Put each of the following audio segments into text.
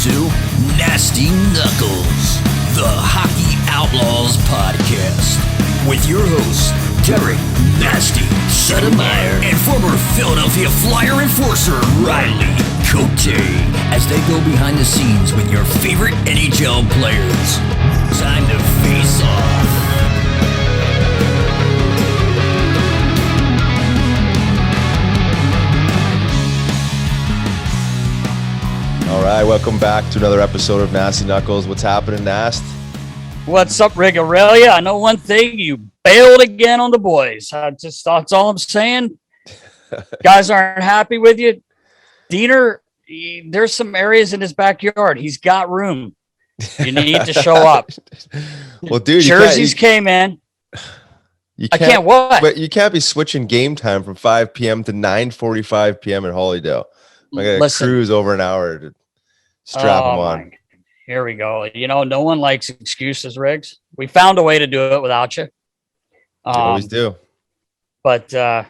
to Nasty Knuckles, the Hockey Outlaws podcast, with your hosts, Derek Nasty Settlemyre and former Philadelphia Flyer enforcer, Riley Cote, as they go behind the scenes with your favorite NHL players. Time to face off. All right, welcome back to another episode of Nasty Knuckles. What's happening, Nast? What's up, Rick Aurelia? I know one thing, you bailed again on the boys. That's all I'm saying. Guys aren't happy with you. Diener, there's some areas in his backyard. He's got room. You need to show up. Well, dude, jerseys came in. I can't what? But you can't be switching game time from 5 p.m. to 9:45 p.m. in Hollydale. I got to cruise over an hour to strap them on. Here we go. You know, no one likes excuses, Riggs. We found a way to do it without you. Always do. But tell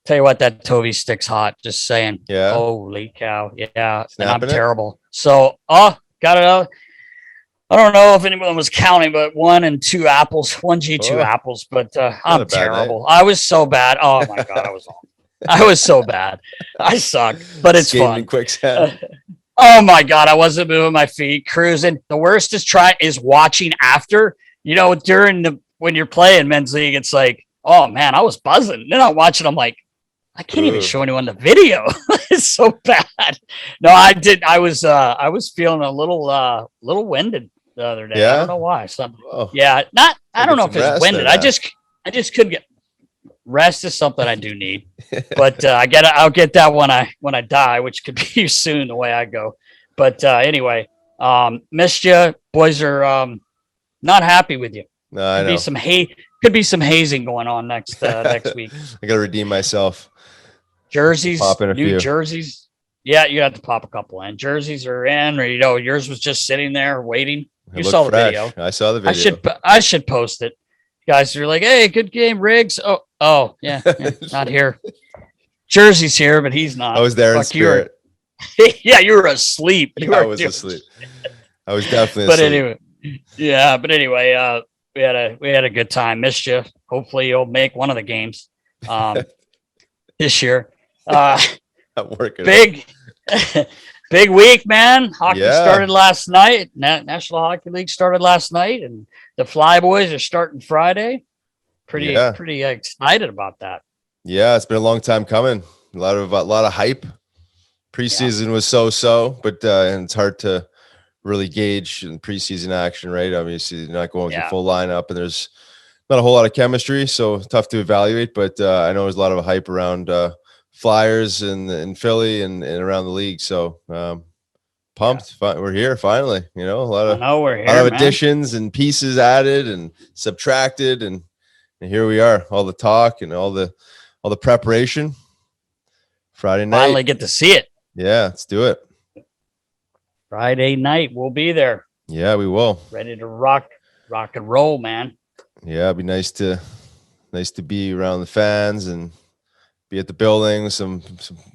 you what, that Tovey stick's hot. Just saying. Yeah. Holy cow. Yeah. Snapping and I'm terrible. So, got it out. I don't know if anyone was counting, but 1 and 2 apples, 1 G2 apples. But I'm terrible. I was so bad. Oh my God, I was so bad. I suck, but it's fun. Quicksand. Oh my God, I wasn't moving my feet, cruising. The worst is watching after. You know, when you're playing men's league, it's like, oh man, I was buzzing. Then I'm watching. I'm like, I can't even show anyone the video. It's so bad. No, I did. I was feeling a little winded the other day. Yeah? I don't know why. Yeah, I don't know if it's winded. I just couldn't get. Rest is something I do need, but I'll get that when I die, which could be soon the way I go. But anyway, missed you. Boys are not happy with you. No, I know. Could be some hazing going on next week. I got to redeem myself. Jerseys, new jerseys. Yeah, you have to pop a couple in. Jerseys are in, or yours was just sitting there waiting. You saw the video. I saw the video. I should post it. Guys are like, hey, good game, Riggs. Oh, yeah, not here. Jersey's here, but he's not. I was there in spirit. Yeah, you were asleep. I was asleep. I was definitely asleep. But anyway, we had a good time. Missed you. Hopefully you'll make one of the games this year. I'm working. Big week, man. Hockey started last night. National Hockey League started last night, and the Flyboys are starting Friday. Pretty excited about that. Yeah, it's been a long time coming. A lot of hype. Preseason was so, but and it's hard to really gauge in preseason action, right? Obviously, you're not going with your full lineup, and there's not a whole lot of chemistry, so tough to evaluate. But I know there's a lot of hype around Flyers in Philly and around the league. So pumped. We're here finally. You know, a lot of additions and pieces added and subtracted, and here we are. All the talk and all the preparation. Friday night. Finally get to see it. Yeah, let's do it. Friday night, we'll be there. Yeah, we will. Ready to rock and roll, man. Yeah, it'd be nice to be around the fans and be at the building, some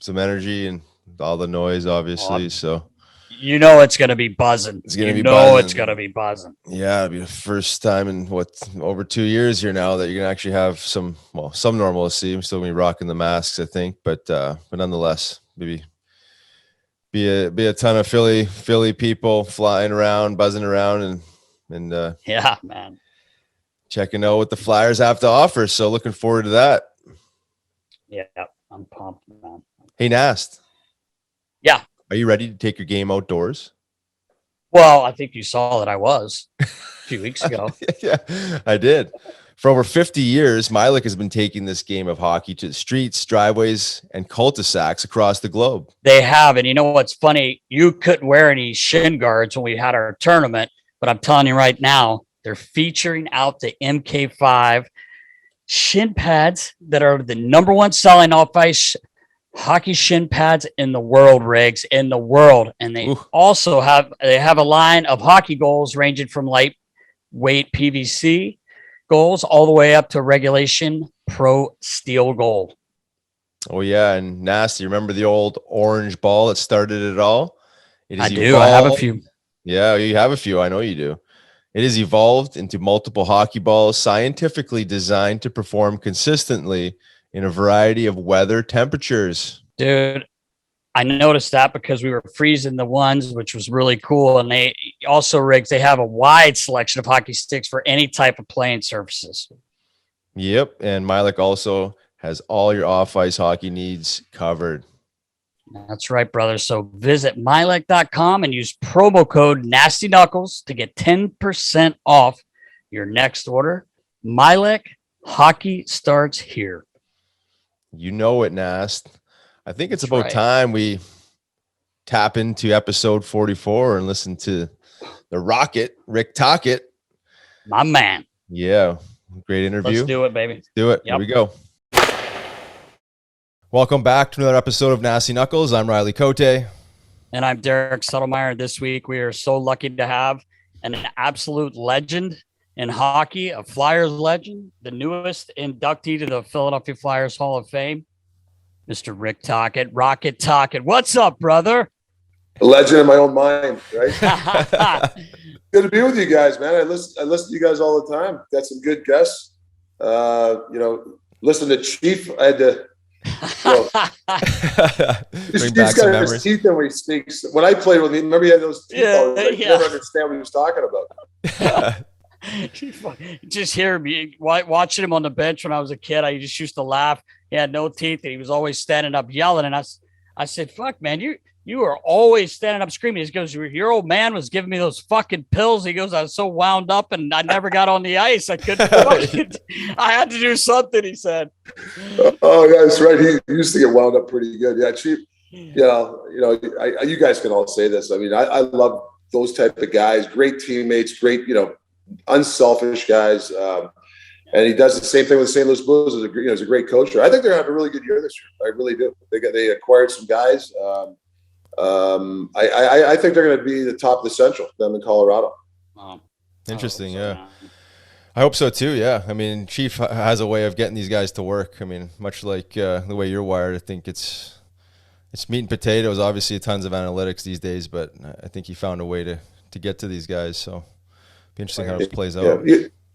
energy and all the noise, obviously. So you know it's gonna be buzzing. It's gonna be buzzing. It's gonna be buzzing. Yeah, it'll be the first time in over 2 years here now that you're gonna actually have some normalcy. I'm still gonna be rocking the masks, I think, but nonetheless, maybe be a ton of Philly people flying around, buzzing around, and yeah, man, checking out what the Flyers have to offer. So looking forward to that. Yeah, I'm pumped, man. Hey, Nast. Yeah. Are you ready to take your game outdoors? Well, I think you saw that I was a few weeks ago. Yeah, I did. For over 50 years, Milik has been taking this game of hockey to the streets, driveways, and cul-de-sacs across the globe. They have. And you know what's funny? You couldn't wear any shin guards when we had our tournament, but I'm telling you right now, they're featuring out the MK5 shin pads that are the number one selling off-ice hockey shin pads in the world, Riggs, in the world. And they also have a line of hockey goals ranging from lightweight PVC goals all the way up to regulation pro steel goal. Oh yeah, and Nasty, remember the old orange ball that started it all? I do. I have a few. Yeah, you have a few. I know you do. It is evolved into multiple hockey balls scientifically designed to perform consistently in a variety of weather temperatures. Dude, I noticed that because we were freezing the ones, which was really cool. And they also, Riggs, they have a wide selection of hockey sticks for any type of playing surfaces. Yep. And Milik also has all your off-ice hockey needs covered. That's right, brother. So visit Milik.com and use promo code Nasty Knuckles to get 10% off your next order. Milik, hockey starts here. You know it, Nast. I think it's about time we tap into episode 44 and listen to the Rocket, Rick Tocchet. My man. Yeah. Great interview. Let's do it, baby. Let's do it. Yep. Here we go. Welcome back to another episode of Nasty Knuckles. I'm Riley Cote. And I'm Derek Settlemyre. This week, we are so lucky to have an absolute legend in hockey, a Flyers legend, the newest inductee to the Philadelphia Flyers Hall of Fame, Mr. Rick Tocchet, Rocket Tocchet. What's up, brother? A legend in my own mind, right? Good to be with you guys, man. I listen to you guys all the time. Got some good guests. Listen to Chief. I had to. He's got his teeth in when he speaks. When I played with him, remember he had those teeth. You never understand what he was talking about. Just hear me watching him on the bench when I was a kid. I just used to laugh. He had no teeth, and he was always standing up yelling. And I said, "Fuck, man, you are always standing up screaming." He goes, "Your old man was giving me those fucking pills." He goes, "I was so wound up, and I never got on the ice. I couldn't. I had to do something." He said. Oh, yeah, that's right. He used to get wound up pretty good. Yeah, Chief. You guys can all say this. I mean, I love those type of guys. Great teammates. Great, unselfish guys. And he does the same thing with the St. Louis Blues. As a great coach. I think they're having a really good year this year. I really do. They acquired some guys. I think they're going to be the top of the Central. Them in Colorado. Interesting. Yeah, I hope so too. Yeah, I mean, Chief has a way of getting these guys to work. I mean, much like the way you're wired. I think it's meat and potatoes. Obviously, tons of analytics these days, but I think he found a way to get to these guys. So, be interesting how this plays out.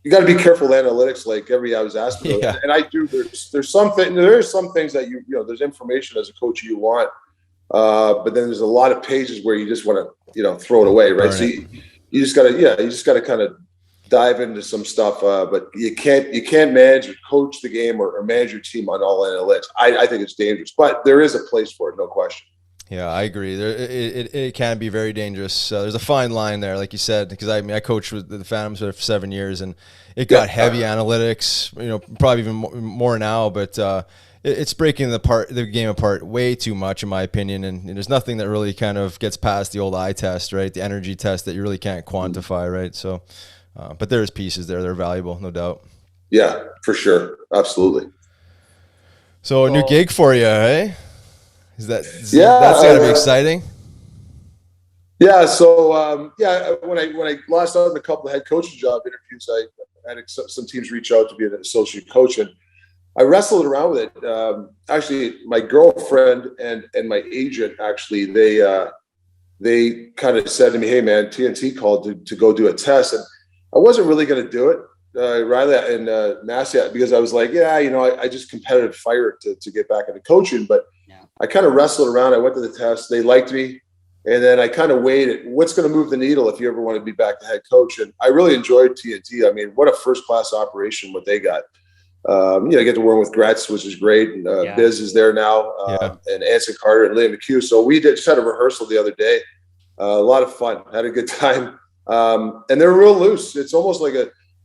You got to be careful with analytics. Like I was asking, and I do. There's some things that there's information as a coach you want, but then there's a lot of pages where you just want to throw it away, right? So you just got to kind of dive into some stuff, but you can't manage or coach the game or manage your team on all analytics. I think it's dangerous, but there is a place for it, no question. Yeah, I agree. It can be very dangerous. There's a fine line there, like you said, because I coached with the Phantoms for 7 years, and it got heavy analytics. Probably even more now, but it's breaking the game apart way too much, in my opinion. And there's nothing that really kind of gets past the old eye test, right? The energy test that you really can't quantify, right? So, but there's pieces there; they're valuable, no doubt. Yeah, for sure, absolutely. So a new gig for you, hey? That's got to be exciting. Yeah. So when I lost out on a couple of head coaching job interviews, I had some teams reach out to be an associate coach, and I wrestled around with it. Actually, my girlfriend and my agent actually they kind of said to me, "Hey, man, TNT called to go do a test," and I wasn't really going to do it, Riley and Nasty, because I was like, I just competitive fire to get back into coaching, but. I kind of wrestled around. I went to the test. They liked me. And then I kind of weighed it. What's going to move the needle if you ever want to be back to head coach? And I really enjoyed TNT. I mean, what a first-class operation what they got. I get to work with Gretz, which is great. And Biz is there now. And Anson Carter and Liam McHugh. So we just had a rehearsal the other day. A lot of fun. Had a good time. And they're real loose. It's almost like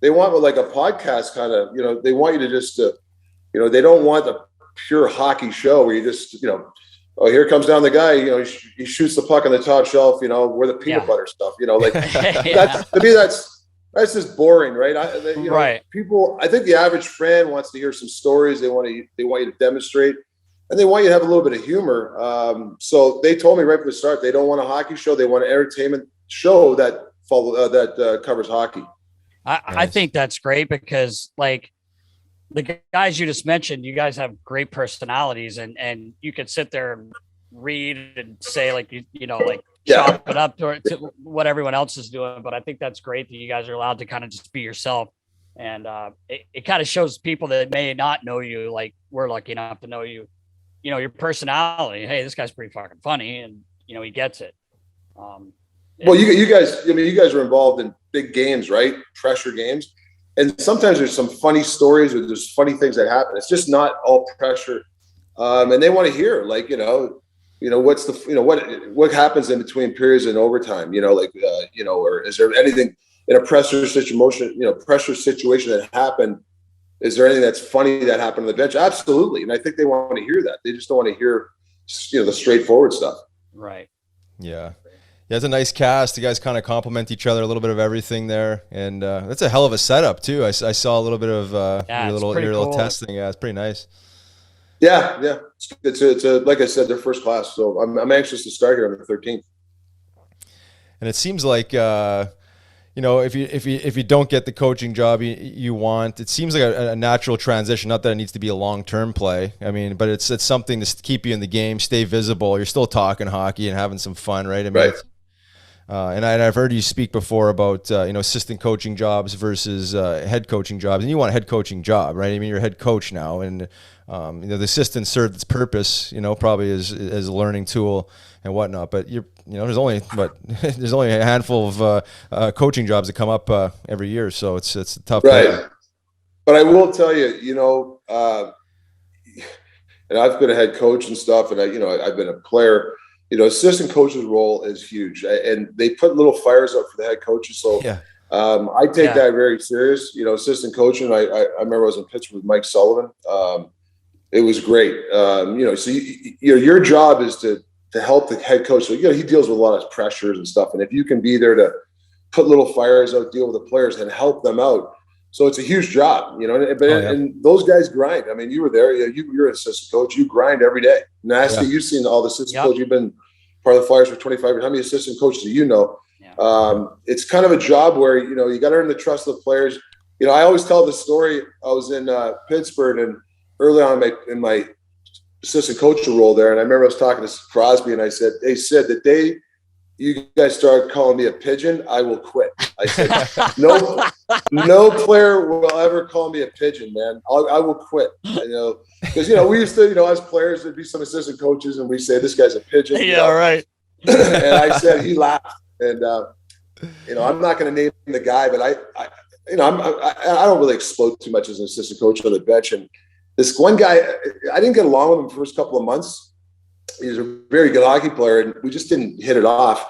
they want like a podcast kind of, they want you to just, they don't want the pure hockey show where you just, here comes down the guy, he shoots the puck on the top shelf, where the peanut butter stuff, that's, to me, that's just boring, right? Right. People, I think the average fan wants to hear some stories. They want you to demonstrate, and they want you to have a little bit of humor. So they told me right from the start, they don't want a hockey show. They want an entertainment show that covers hockey. I think that's great because the guys you just mentioned, you guys have great personalities, and you could sit there and read and say chop it up to what everyone else is doing. But I think that's great that you guys are allowed to kind of just be yourself. And it kind of shows people that may not know you, like we're lucky enough to know you, your personality. Hey, this guy's pretty fucking funny, and he gets it. Well, you guys, you guys are involved in big games, right? Pressure games. And sometimes there's some funny stories or there's funny things that happen. It's just not all pressure. And they want to hear, like, what's what happens in between periods and overtime, or is there anything in a pressure situation that happened? Is there anything that's funny that happened on the bench? Absolutely. And I think they want to hear that. They just don't want to hear, the straightforward stuff. Right. Yeah. Yeah, it's a nice cast. You guys kind of complement each other, a little bit of everything there, and that's a hell of a setup too. I saw a little bit of your little testing. Yeah, it's pretty nice. Yeah. It's like I said, they're first class. So I'm anxious to start here on the 13th. And it seems like if you don't get the coaching job you want, it seems like a natural transition. Not that it needs to be a long-term play. I mean, but it's something to keep you in the game, stay visible. You're still talking hockey and having some fun, right? I mean, right. And I've heard you speak before about assistant coaching jobs versus head coaching jobs, and you want a head coaching job, right? I mean, you're a head coach now, and the assistant served its purpose, probably as a learning tool and whatnot. But there's only a handful of coaching jobs that come up every year, so it's a tough. Right. Time. But I will tell you, and I've been a head coach and stuff, and I've been a player. Assistant coach's role is huge, and they put little fires up for the head coaches. So I take that very serious. Assistant coaching. I remember I was in Pittsburgh with Mike Sullivan. It was great. So your job is to help the head coach. So he deals with a lot of pressures and stuff, and if you can be there to put little fires out, deal with the players, and help them out. So it's a huge job, and those guys grind. I mean, you were there. You're an assistant coach. You grind every day. Nasty, you've seen all the assistant coaches. You've been part of the Flyers for 25 years. How many assistant coaches do you know? Yeah. It's kind of a job where, you got to earn the trust of the players. I always tell the story. I was in Pittsburgh, and early on in my assistant coach role there, and I remember I was talking to Crosby, and I said, "Hey, Sid, the day you guys start calling me a pigeon, I will quit." I said, no player will ever call me a pigeon, man. I will quit. Because we used to, as players, there'd be some assistant coaches, and we say this guy's a pigeon. Yeah, right. And I said, he laughed, and I'm not going to name the guy, but I don't really explode too much as an assistant coach on the bench. And this one guy, I didn't get along with him the first couple of months. He's a very good hockey player, and we just didn't hit it off.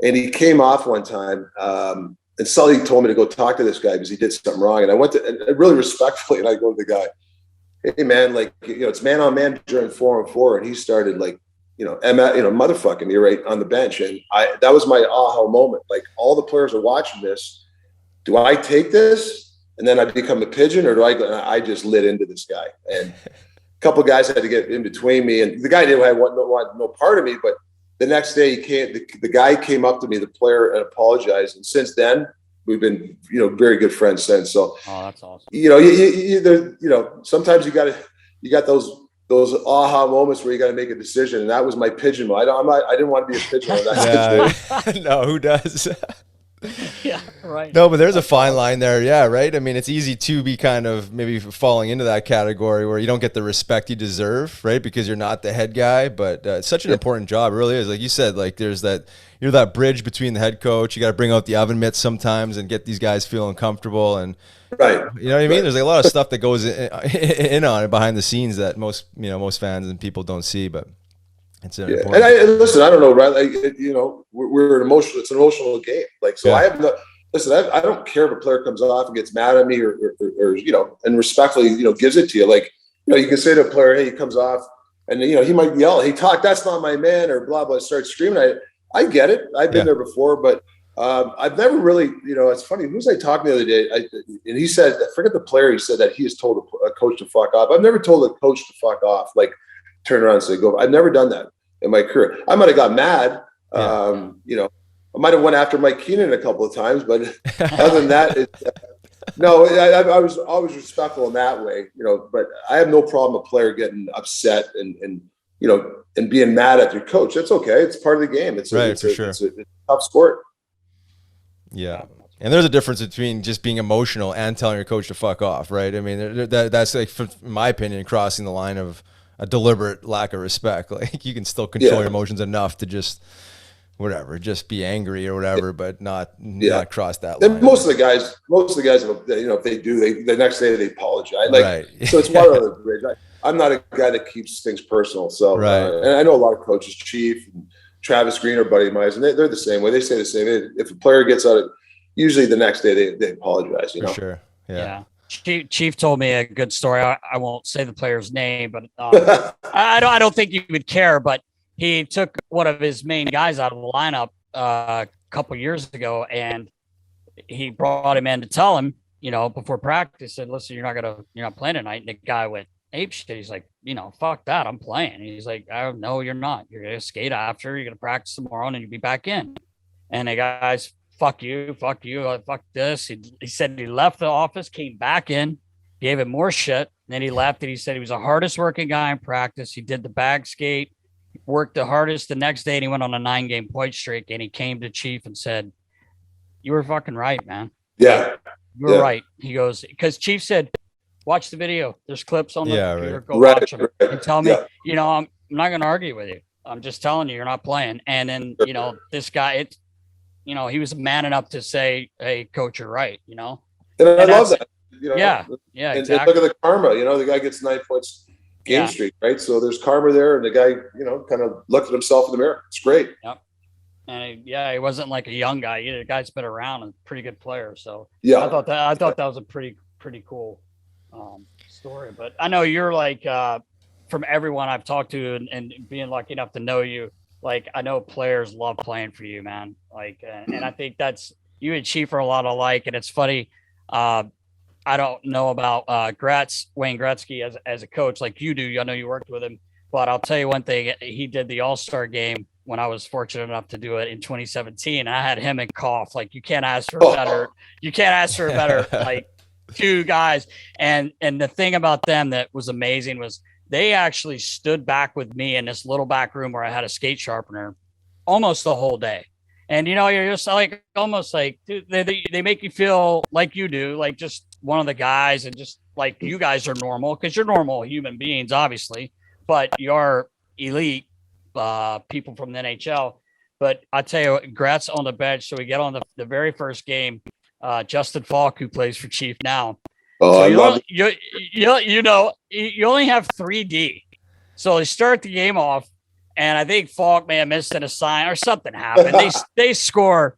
And he came off one time, and Sully told me to go talk to this guy because he did something wrong. And I went to, and really respectfully, and I go to the guy, "Hey man, it's man on man during 4-on-4," and he started motherfucking me right on the bench, and that was my aha moment. Like, all the players are watching this. Do I take this and then I become a pigeon, or do I go? And I just lit into this guy, and a couple of guys had to get in between me, and the guy didn't want no part of me, but. The next day, the guy came up to me, the player, and apologized. And since then, we've been, very good friends since. So, that's awesome. Sometimes you got those aha moments where you got to make a decision, and that was my pigeon. I didn't want to be a pigeon. No, who does? Yeah, right. No, but there's a fine line there. Yeah, right. I mean, it's easy to be kind of maybe falling into that category where you don't get the respect you deserve, right? Because you're not the head guy. But it's such an important job. It really is. Like you said, like you're that bridge between the head coach. You got to bring out the oven mitts sometimes and get these guys feeling comfortable. And right, you know what I mean? There's a lot of stuff that goes in on it behind the scenes that most fans and people don't see, but. It's important. And listen, I don't know, right? Like, we're an emotional. It's an emotional game. Like, so I have no. Listen, I don't care if a player comes off and gets mad at me or and respectfully, gives it to you. Like, you can say to a player, "Hey, he comes off," and he might yell, "Hey, that's not my man," or blah blah. Start screaming. I get it. I've been there before, but I've never really. It's funny. Who was I talking the other day? And he said, I forget the player. He said that he has told a coach to fuck off. I've never told a coach to fuck off. Like, turn around and say, "Go." I've never done that in my career. I might have got mad. I might have went after Mike Keenan a couple of times, but other than that, no, I was always respectful in that way, but I have no problem a player getting upset and and being mad at your coach. That's okay. It's part of the game. It's a tough sport. Yeah. And there's a difference between just being emotional and telling your coach to fuck off, right? I mean, that's like, in my opinion, crossing the line of a deliberate lack of respect. Like, you can still control your emotions enough to just be angry or whatever, but not cross that line. And most of the guys, if they do, the next day they apologize. So it's water under the bridge. I'm not a guy that keeps things personal. So, and I know a lot of coaches, Chief and Travis Green are buddy of mine, and they're the same way. They say the same. If a player gets out of, usually the next day they apologize. For sure. Yeah. Chief told me a good story. I won't say the player's name, but I don't think you would care. But he took one of his main guys out of the lineup a couple years ago, and he brought him in to tell him, before practice, said, "Listen, you're not playing tonight." And the guy went ape shit. He's like, fuck that, I'm playing. He's like, "Oh no, you're not. You're gonna skate after. You're gonna practice tomorrow, and you'll be back in." And the guy's, fuck you, fuck this. He said he left the office, came back in, gave him more shit. And then he left, and he said he was the hardest working guy in practice. He did the bag skate, worked the hardest the next day, and he went on a 9-game point streak. And he came to Chief and said, "You were fucking right, man. Yeah. You were right." He goes, because Chief said, "Watch the video. There's clips on the computer. Go watch them and tell me, I'm not going to argue with you. I'm just telling you, you're not playing." And then, this guy, he was man enough to say, "Hey, coach, you're right." And I love that. Yeah, and exactly. Look at the karma. The guy gets 9 points game streak, right? So there's karma there, and the guy, kind of looked at himself in the mirror. It's great. Yep. And he wasn't like a young guy either. The guy's been around and pretty good player. So I thought that was a pretty cool story. But I know you're like, from everyone I've talked to and being lucky enough to know you, like, I know players love playing for you, man. Like, and I think that's, you and Chief are a lot alike. And it's funny. I don't know about Wayne Gretzky as a coach like you do. I know you worked with him, but I'll tell you one thing. He did the All-Star game when I was fortunate enough to do it in 2017. I had him and Koff. Like, you can't ask for a better like two guys. And the thing about them that was amazing was they actually stood back with me in this little back room where I had a skate sharpener almost the whole day. And, you're just like, almost like, dude, they make you feel like you do, like just one of the guys, and just like you guys are normal, because you're normal human beings, obviously, but you're elite people from the NHL. But I tell you, Gratz on the bench. So we get on the very first game, Justin Falk, who plays for Chief now. Oh, so I love it. You only have 3D. So they start the game off, and I think Falk may have missed an assign or something happened. They score,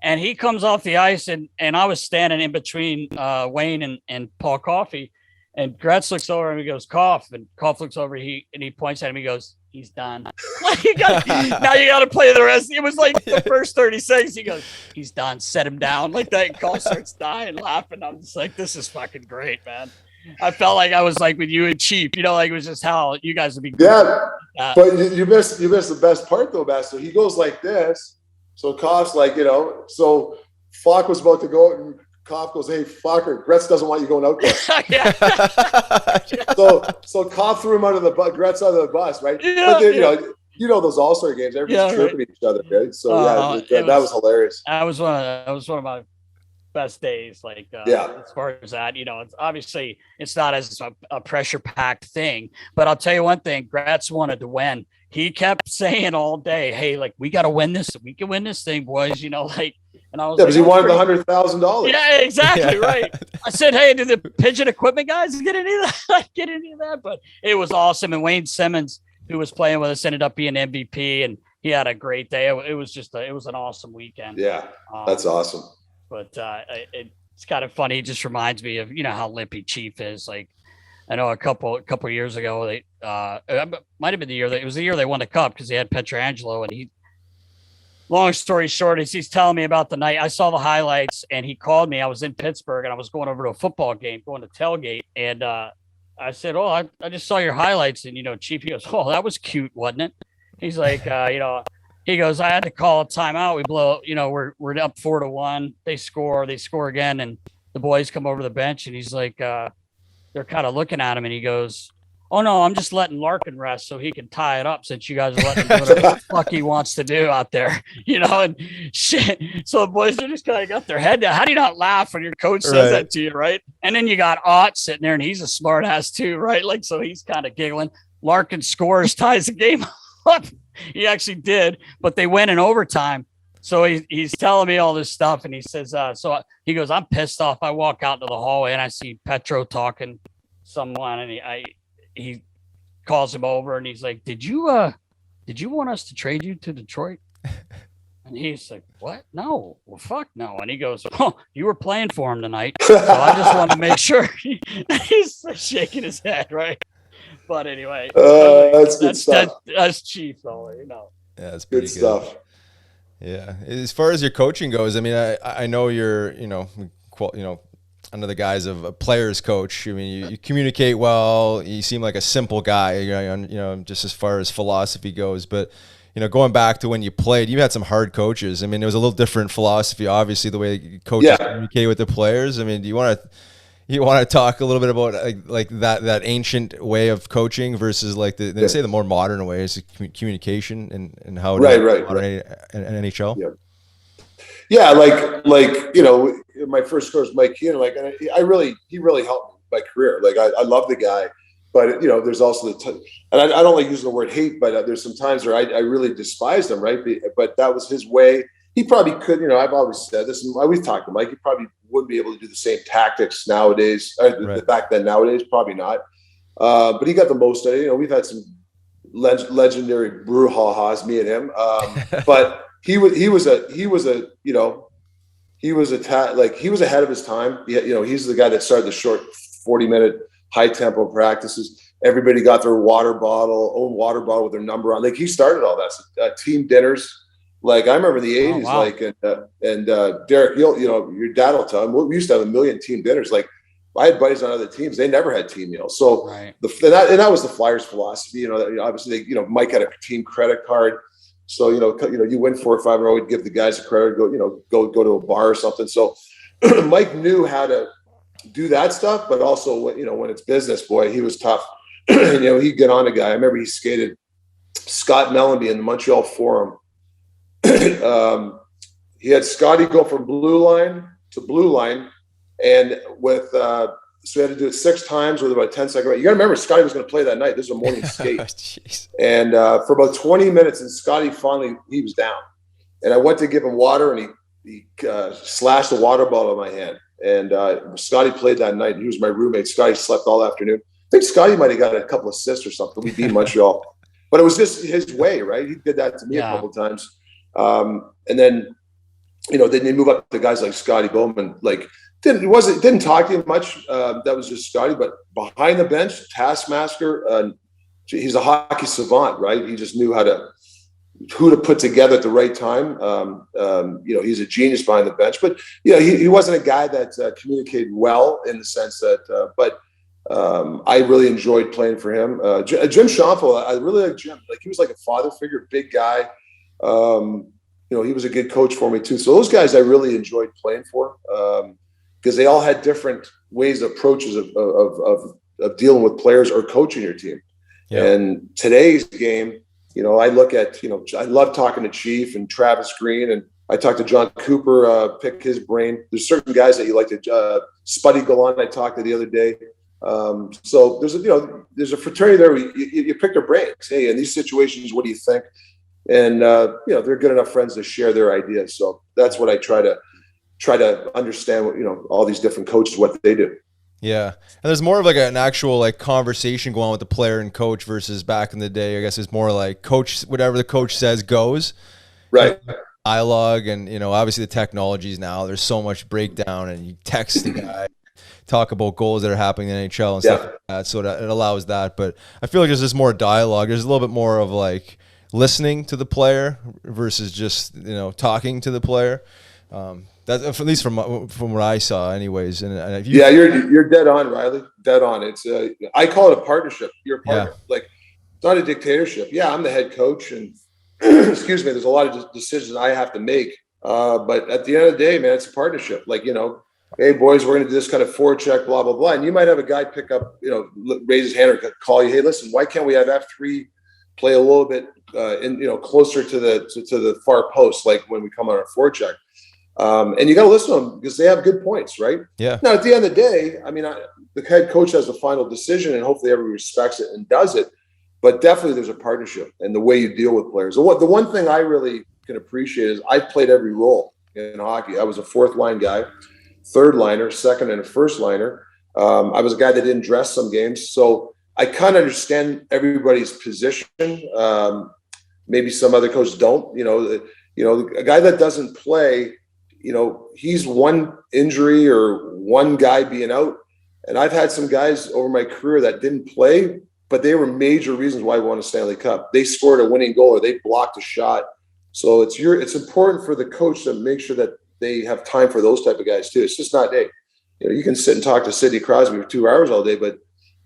and he comes off the ice, and I was standing in between Wayne and Paul Coffey, and Gratz looks over and he goes, "Koff," and Koff looks over, and he points at him. He goes, "He's done." Now you got to play the rest. It was like the first 30 seconds. He goes, "He's done." Set him down like that. And Koff starts dying, laughing. I'm just like, this is fucking great, man. I felt like I was like with you and Chief, like it was just how you guys would be. Yeah, but you missed the best part though, Master. He goes like this, so Koff's like, so Falk was about to go, and Koff goes, "Hey, fucker, Gretz doesn't want you going out there." So Koff threw him out of the bus, Gretz out of the bus, right? Yeah, but those All-Star games, everybody's chirping each other, right? So that was hilarious. That was one of my best days, like as far as that, it's obviously it's not as a pressure packed thing, but I'll tell you one thing, Gratz wanted to win. He kept saying all day, "Hey, like, we got to win this, we can win this thing, boys," like, and I was because he wanted the $100,000. Yeah, exactly. Right. I said, "Hey, did the pigeon equipment guys get any of that?" But it was awesome. And Wayne Simmons, who was playing with us, ended up being MVP, and he had a great day. It was an awesome weekend. Yeah, that's awesome. But it's kind of funny. It just reminds me of, how limpy Chief is. Like, I know a couple years ago, they might have been it was the year they won the cup, because they had Pietrangelo, and long story short, he's telling me about the night. I saw the highlights, and he called me. I was in Pittsburgh, and I was going over to a football game, going to tailgate. And I said, "Oh, I just saw your highlights." And, Chief, he goes, "Oh, that was cute, wasn't it?" He's like, he goes, "I had to call a timeout. We blow, we're up 4-1. They score again. And the boys come over the bench, and he's like, they're kind of looking at him, and he goes, oh no, I'm just letting Larkin rest so he can tie it up since you guys are letting him do whatever the fuck he wants to do out there, and shit. So the boys are just kind of got their head down. How do you not laugh when your coach says that to you, right? And then you got Ott sitting there, and he's a smart ass too, right? Like, so he's kind of giggling. Larkin scores, ties the game up. He actually did, but they went in overtime. So he's telling me all this stuff, and he says, so he goes, I'm pissed off. I walk out into the hallway, and I see Petro talking to someone, and he calls him over, and he's like, did you want us to trade you to Detroit? And he's like, what? No. Well, fuck no. And he goes, oh, you were playing for him tonight. So I just want to make sure. He's shaking his head, right? But anyway, that's good stuff. That's Chief, though, Yeah, that's good stuff. Yeah. As far as your coaching goes, I mean, I know you're, under the guise of a player's coach. I mean, you communicate well. You seem like a simple guy, just as far as philosophy goes. But, going back to when you played, you had some hard coaches. I mean, it was a little different philosophy, obviously, the way coaches communicate with the players. I mean, do you want to talk a little bit about like that ancient way of coaching versus like the more modern ways of communication and how right. in NHL? Yeah. Yeah, my first coach, Mike Keenan, he really helped me my career. Like I love the guy, but there's also and I don't like using the word hate, but there's some times where I really despised him, right? But that was his way. He probably could, I've always said this, and we've talked to Mike. He probably wouldn't be able to do the same tactics nowadays. Back then, nowadays, probably not. But he got the most of it. We've had some legendary brouhahas, me and him. But he was ahead of his time. He's the guy that started the short 40-minute high tempo practices. Everybody got their own water bottle with their number on. Like he started all that. Team dinners. Like I remember in the 80s, wow. Derek, your dad will tell him, we used to have 1 million team dinners. Like I had buddies on other teams, they never had team meals. So that was the Flyers philosophy. Obviously, Mike had a team credit card. So, you win 4 or 5 in a row, we'd give the guys a credit, go to a bar or something. So Mike knew how to do that stuff, but also, when it's business, boy, he was tough. He'd get on a guy. I remember he skated Scott Mellanby in the Montreal Forum. He had Scotty go from blue line to blue line, and so we had to do it 6 times with about 10-second. You got to remember, Scotty was going to play that night. This was a morning skate. And for about 20 minutes, and Scotty finally, he was down. And I went to give him water, and he slashed the water bottle in my hand. And Scotty played that night, and he was my roommate. Scotty slept all afternoon. I think Scotty might have got a couple assists or something. We beat Montreal. But it was just his way, right? He did that to me a couple times. And then, then you move up to guys like Scotty Bowman, didn't talk to him much. That was just Scotty, but behind the bench, taskmaster, he's a hockey savant, right? He just knew who to put together at the right time. He's a genius behind the bench, but he wasn't a guy that communicated well in the sense that, but I really enjoyed playing for him. Jim Schoenfeld, I really like Jim. Like he was like a father figure, big guy. He was a good coach for me too. So those guys I really enjoyed playing for. Because they all had different approaches of dealing with players or coaching your team. Yeah. And today's game, I look at, I love talking to Chief and Travis Green, and I talked to John Cooper, pick his brain. There's certain guys that you like to, Spuddy Gallant, I talked to the other day. So there's a fraternity there where you pick their brains. Hey, in these situations, what do you think? And, they're good enough friends to share their ideas. So that's what I try to understand what, all these different coaches, what they do. Yeah. And there's more of like an actual conversation going on with the player and coach versus back in the day. I guess it's more like coach, whatever the coach says goes. Right. Dialogue and, obviously the technologies now, there's so much breakdown and you text the guy, talk about goals that are happening in the NHL and stuff like that. So that it allows that. But I feel like there's just more dialogue. There's a little bit more of listening to the player versus just, talking to the player. That's at least from what I saw, anyways. And you're dead on, Riley. Dead on. It's I call it a partnership. You're a partner. It's not a dictatorship. Yeah, I'm the head coach, and excuse me. There's a lot of decisions I have to make. But at the end of the day, man, it's a partnership. hey boys, we're going to do this kind of forecheck, blah, blah, blah. And you might have a guy pick up, raise his hand or call you, hey, listen, why can't we have F3 play a little bit closer to the far post, like when we come on our forecheck. And you got to listen to them because they have good points, right? Yeah. Now, at the end of the day, I mean, the head coach has the final decision, and hopefully everybody respects it and does it. But definitely there's a partnership and the way you deal with players. The one thing I really can appreciate is I've played every role in hockey. I was a fourth line guy, third liner, second and a first liner. I was a guy that didn't dress some games. So I kind of understand everybody's position. Maybe some other coaches don't. A guy that doesn't play, he's one injury or one guy being out. And I've had some guys over my career that didn't play, but they were major reasons why we won a Stanley Cup. They scored a winning goal or they blocked a shot. So it's important for the coach to make sure that they have time for those type of guys too. It's just not, hey, you can sit and talk to Sidney Crosby for 2 hours all day, but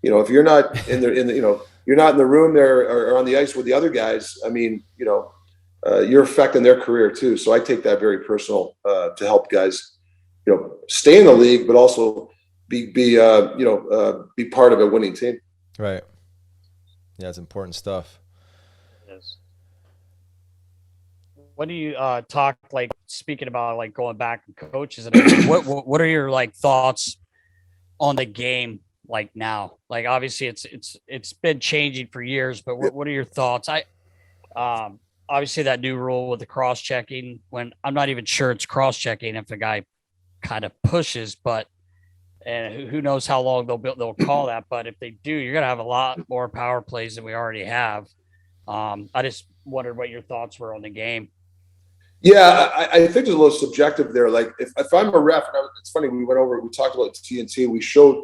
if you're not you're not in the room there or on the ice with the other guys, I mean, you're affecting their career too. So I take that very personal to help guys, stay in the league, but also be part of a winning team. Right. Yeah, it's important stuff. Yes. What do you talk, like, speaking about like going back to coaches and everything, what are your like thoughts on the game like now? Like obviously it's been changing for years, but what are your thoughts? Obviously that new rule with the cross checking, when I'm not even sure it's cross checking if the guy kind of pushes, but and who knows how long they'll call that. But if they do, you're gonna have a lot more power plays than we already have. I just wondered what your thoughts were on the game. Yeah, I think there's a little subjective there. Like if I'm a ref, and it's funny, we talked about TNT, we showed,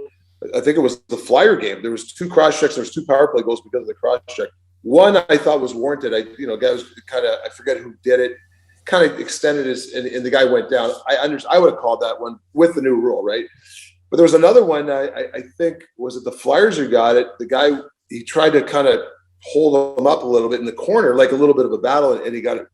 I think it was the Flyer game. There was 2 cross checks, there was 2 power play goals because of the cross check. One I thought was warranted. Guy was kind of, I forget who did it, kind of extended his, and the guy went down. I would have called that one with the new rule, right? But there was another one, I think, was it the Flyers who got it? The guy, he tried to kind of hold him up a little bit in the corner, like a little bit of a battle, and he got it.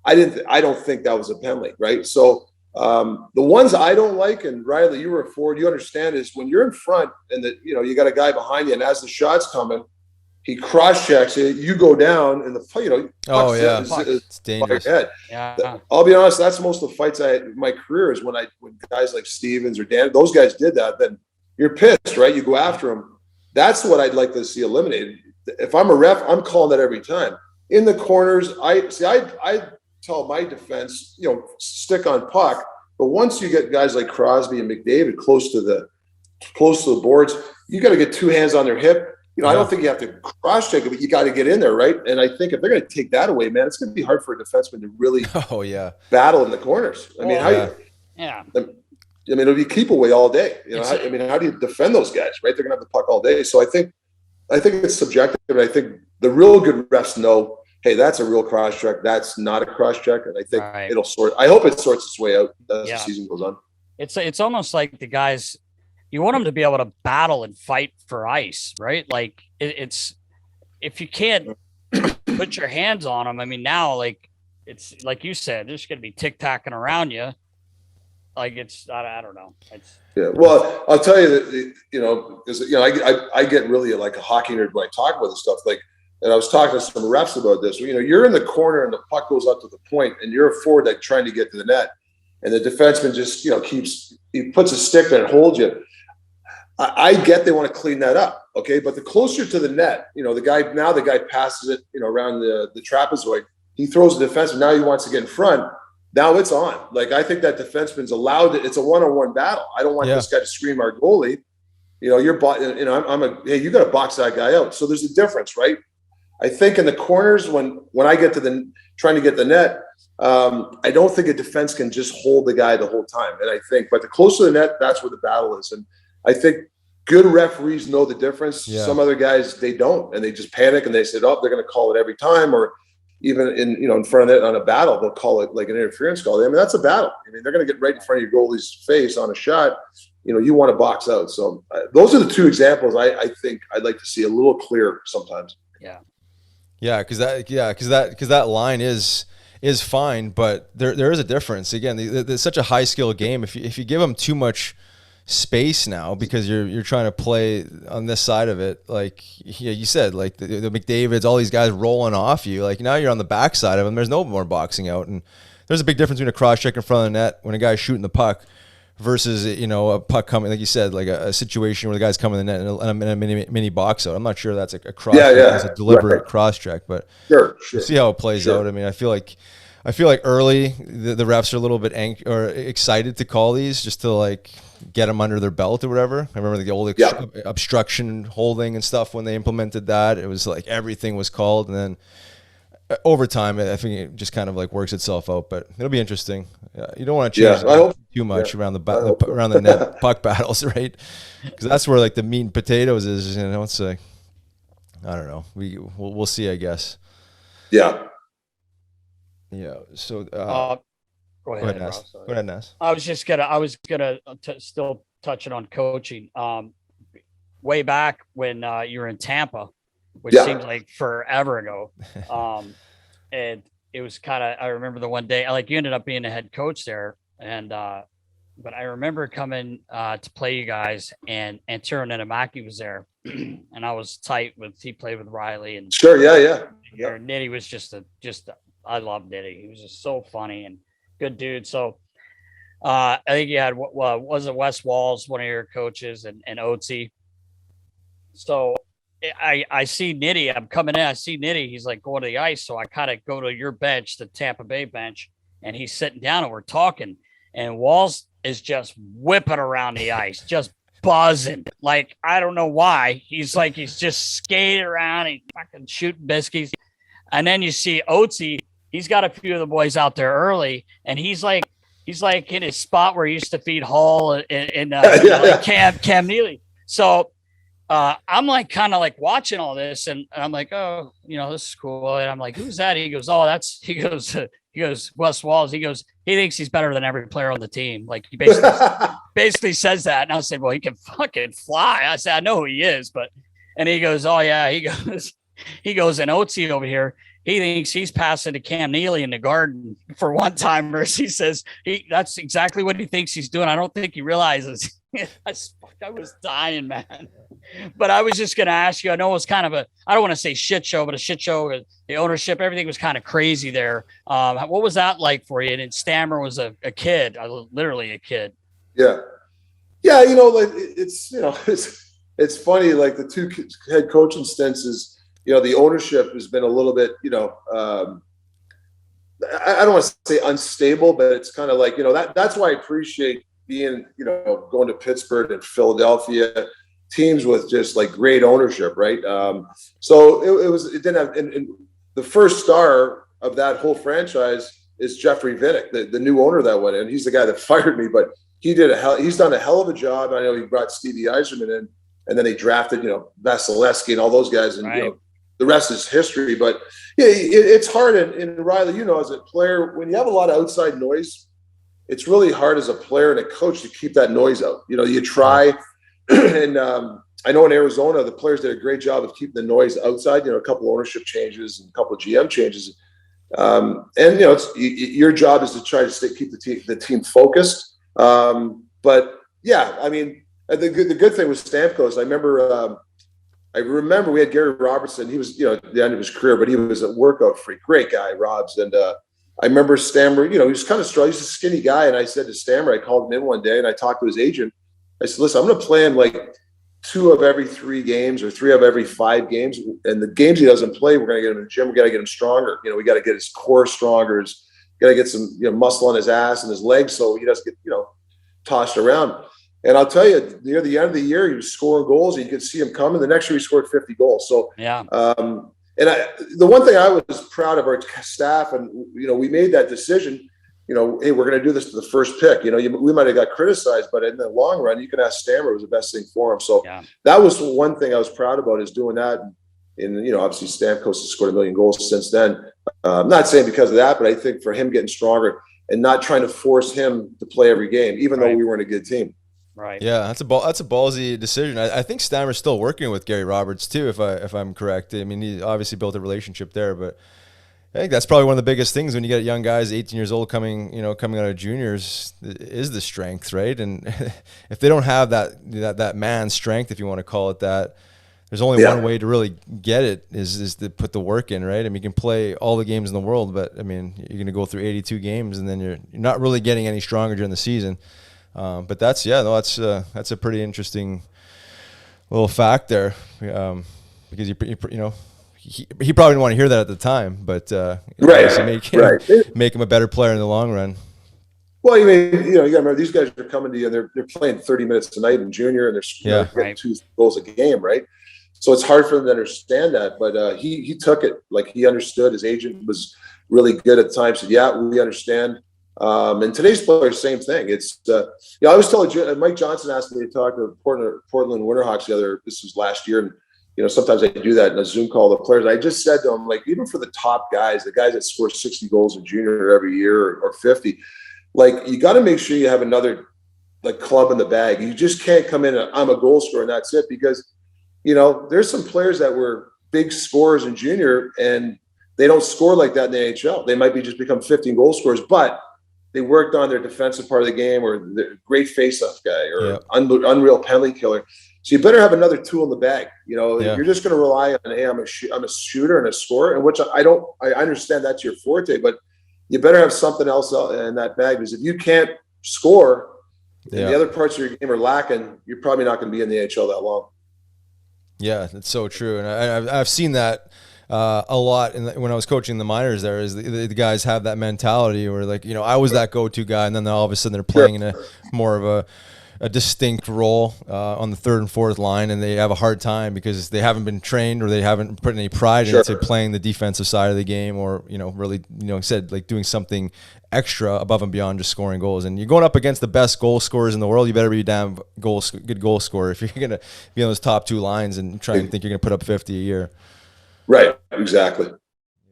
I don't think that was a penalty, right? So the ones I don't like, and Riley, you were a forward, you understand, is when you're in front and you got a guy behind you, and as the shot's coming, he cross checks it, you go down, and it's dangerous. Head. Yeah. I'll be honest, that's most of the fights my career is when guys like Stevens or Dan, those guys did that, then you're pissed, right? You go after them. That's what I'd like to see eliminated. If I'm a ref, I'm calling that every time. In the corners, I tell my defense, stick on puck. But once you get guys like Crosby and McDavid close to the boards, you got to get 2 hands on their hip. I don't think you have to cross check it, but you got to get in there, right? And I think if they're going to take that away, man, it's going to be hard for a defenseman to really battle in the corners. I mean, it'll be keep away all day. How do you defend those guys, right? They're going to have the puck all day. So I think it's subjective, and I think the real good refs know, hey, that's a real cross check. That's not a cross check, and I think it'll sort. I hope it sorts its way out as the season goes on. It's almost like the guys, you want them to be able to battle and fight for ice, right? Like it's if you can't put your hands on them. I mean, now like it's like you said, they're just going to be tic-tacking around you. Like I don't know. Well, I'll tell you that because I get really like a hockey nerd when I talk about this stuff. Like, and I was talking to some refs about this. You're in the corner and the puck goes up to the point, and you're a forward like trying to get to the net, and the defenseman just he puts a stick there and holds you. I get they want to clean that up, okay? But the closer to the net, the guy passes it, around the trapezoid. He throws the defenseman. Now he wants to get in front. Now it's on. Like, I think that defenseman's allowed it. It's a one-on-one battle. I don't want this guy to scream our goalie. You got to box that guy out. So there's a difference, right? I think in the corners when I get to trying to get the net, I don't think a defense can just hold the guy the whole time. But the closer to the net, that's where the battle is. And I think good referees know the difference. Yeah. Some other guys, they don't, and they just panic and they said, "Oh, they're going to call it every time," or even in front of it on a battle, they'll call it like an interference call. I mean, that's a battle. I mean, they're going to get right in front of your goalie's face on a shot. You want to box out. So those are the 2 examples I think I'd like to see a little clearer sometimes. Yeah. Yeah, because that line is is fine, but there is a difference. Again, it's such a high skill game. If you give them too much space now because you're trying to play on this side of it, like you said, like the McDavids, all these guys rolling off you, like now you're on the backside of them. There's no more boxing out, and there's a big difference between a cross check in front of the net when a guy's shooting the puck versus a puck coming, like you said, like a situation where the guy's coming in the net and a mini box out. I'm not sure that's a cross check. It's a deliberate cross check, but sure. We'll see how it plays out. I mean, I feel like early the refs are a little bit excited to call these just to like get them under their belt or whatever. I remember the old obstruction holding and stuff when they implemented that. It was like everything was called, and then over time, I think it just kind of like works itself out. But it'll be interesting. You don't want to change too much around the net puck battles, right? Because that's where like the meat and potatoes is. It's like, I don't know. We'll see, I guess. Yeah. Yeah. So go ahead, Ness. Go ahead, Ness. I was gonna still touching on coaching. Way back when you were in Tampa, which seems like forever ago. And it was I remember the one day, like you ended up being a head coach there. And, but I remember coming to play you guys, and Antero Nenamaki was there. And I was tight he played with Riley, and sure. Yeah. Nitty was I love Nitty. He was just so funny and good dude. So I think you had, was it Wes Walls, one of your coaches, and Oatsy. So I see Nitty. I'm coming in. I see Nitty. He's like going to the ice. So I kind of go to your bench, the Tampa Bay bench, and he's sitting down and we're talking. And Walls is just whipping around the ice, just buzzing. Like, I don't know why. He's just skating around. He's fucking shooting biscuits. And then you see Oatsy. He's got a few of the boys out there early, and he's like in his spot where he used to feed Hall and like Cam Neely. So I'm like kind of like watching all this, and I'm like, oh, this is cool. And I'm like, who's that? He goes, oh, he goes, Wes Walls. He goes, he thinks he's better than every player on the team. Like he basically says that. And I said, well, he can fucking fly. I said, I know who he is, and he goes, oh yeah, he goes, and Oatsy over here, he thinks he's passing to Cam Neely in the Garden for one-timers. He says that's exactly what he thinks he's doing. I don't think he realizes. I was dying, man. But I was just going to ask you, I know it was kind of I don't want to say shit show, but a shit show. The ownership, everything was kind of crazy there. What was that like for you? And Stammer was a kid, literally a kid. Yeah. Yeah. Like it's funny. Like the two head coaching stints is, the ownership has been a little bit, I don't want to say unstable, but it's kind of like, that's why I appreciate being, going to Pittsburgh and Philadelphia, teams with just like great ownership, right? So it didn't have, and the first star of that whole franchise is Jeffrey Vinik, the new owner that went in. He's the guy that fired me, but he's done a hell of a job. I know he brought Stevie Yzerman in, and then they drafted, Vasilevsky and all those guys, and right. The rest is history. But yeah, it's hard. And Riley, as a player, when you have a lot of outside noise, it's really hard as a player and a coach to keep that noise out. You try, and I know in Arizona, the players did a great job of keeping the noise outside. A couple ownership changes and a couple of GM changes, and it's your job is to try to keep the team focused. But yeah, I mean, the good thing with Stamkos, I remember we had Gary Robertson. He was, at the end of his career, but he was a workout freak. Great guy, Robs. And I remember Stammer, he was kind of strong. He's a skinny guy. And I said to Stammer, I called him in one day and I talked to his agent. I said, listen, I'm going to play him like 2 of every 3 games or 3 of every 5 games. And the games he doesn't play, we're going to get him in the gym. We got to get him stronger. We got to get his core stronger. Got to get some muscle on his ass and his legs so he doesn't get, tossed around. And I'll tell you, near the end of the year, he was scoring goals. And you could see him coming. The next year, he scored 50 goals. So, yeah. The one thing I was proud of our staff, and we made that decision. Hey, we're going to do this to the first pick. We might have got criticized, but in the long run, you can ask Stammer, it was the best thing for him. So that was one thing I was proud about, is doing that. And obviously Stamkos has scored 1 million goals since then. I'm not saying because of that, but I think for him getting stronger and not trying to force him to play every game, even though we weren't a good team. Right. Yeah, that's a ballsy decision. I think Stammer's still working with Gary Roberts too, if I'm correct. I mean, he obviously built a relationship there, but I think that's probably one of the biggest things when you get young guys, 18 years old, coming out of juniors, is the strength, right? And if they don't have that man strength, if you want to call it that, there's only one way to really get it is to put the work in, right? I mean, you can play all the games in the world, but I mean, you're going to go through 82 games, and then you're not really getting any stronger during the season. But that's a pretty interesting little fact there, because he probably didn't want to hear that at the time, but make him a better player in the long run. Well, you got to remember, these guys are coming to you, and they're playing 30 minutes tonight in junior, and they're getting 2 goals a game, right? So it's hard for them to understand that, but he took it like he understood. His agent was really good at the time. Said, "Yeah, we understand." And today's players, same thing. It's I was telling Mike Johnson asked me to talk to Portland Winterhawks this was last year, and sometimes I do that in a Zoom call with the players. I just said to them, like, even for the top guys, the guys that score 60 goals in junior every year or 50, like, you got to make sure you have another like club in the bag. You just can't come in and I'm a goal scorer and that's it, because there's some players that were big scorers in junior and they don't score like that in the NHL. They might be just become 15 goal scorers, but they worked on their defensive part of the game, or the great face-off guy, or unreal penalty killer. So you better have another tool in the bag. You're just going to rely on, hey, I'm a shooter and a scorer, and which I understand that's your forte, but you better have something else in that bag, because if you can't score and the other parts of your game are lacking, you're probably not going to be in the NHL that long. Yeah, that's so true. And I've seen that a lot when I was coaching the minors. There is the guys have that mentality where, like, I was that go-to guy, and then all of a sudden they're playing in a more of a distinct role on the third and fourth line, and they have a hard time because they haven't been trained, or they haven't put any pride into playing the defensive side of the game, or really like doing something extra above and beyond just scoring goals. And you're going up against the best goal scorers in the world. You better be a damn good goal scorer if you're going to be on those top 2 lines and try and think you're going to put up 50 a year. Right. Exactly.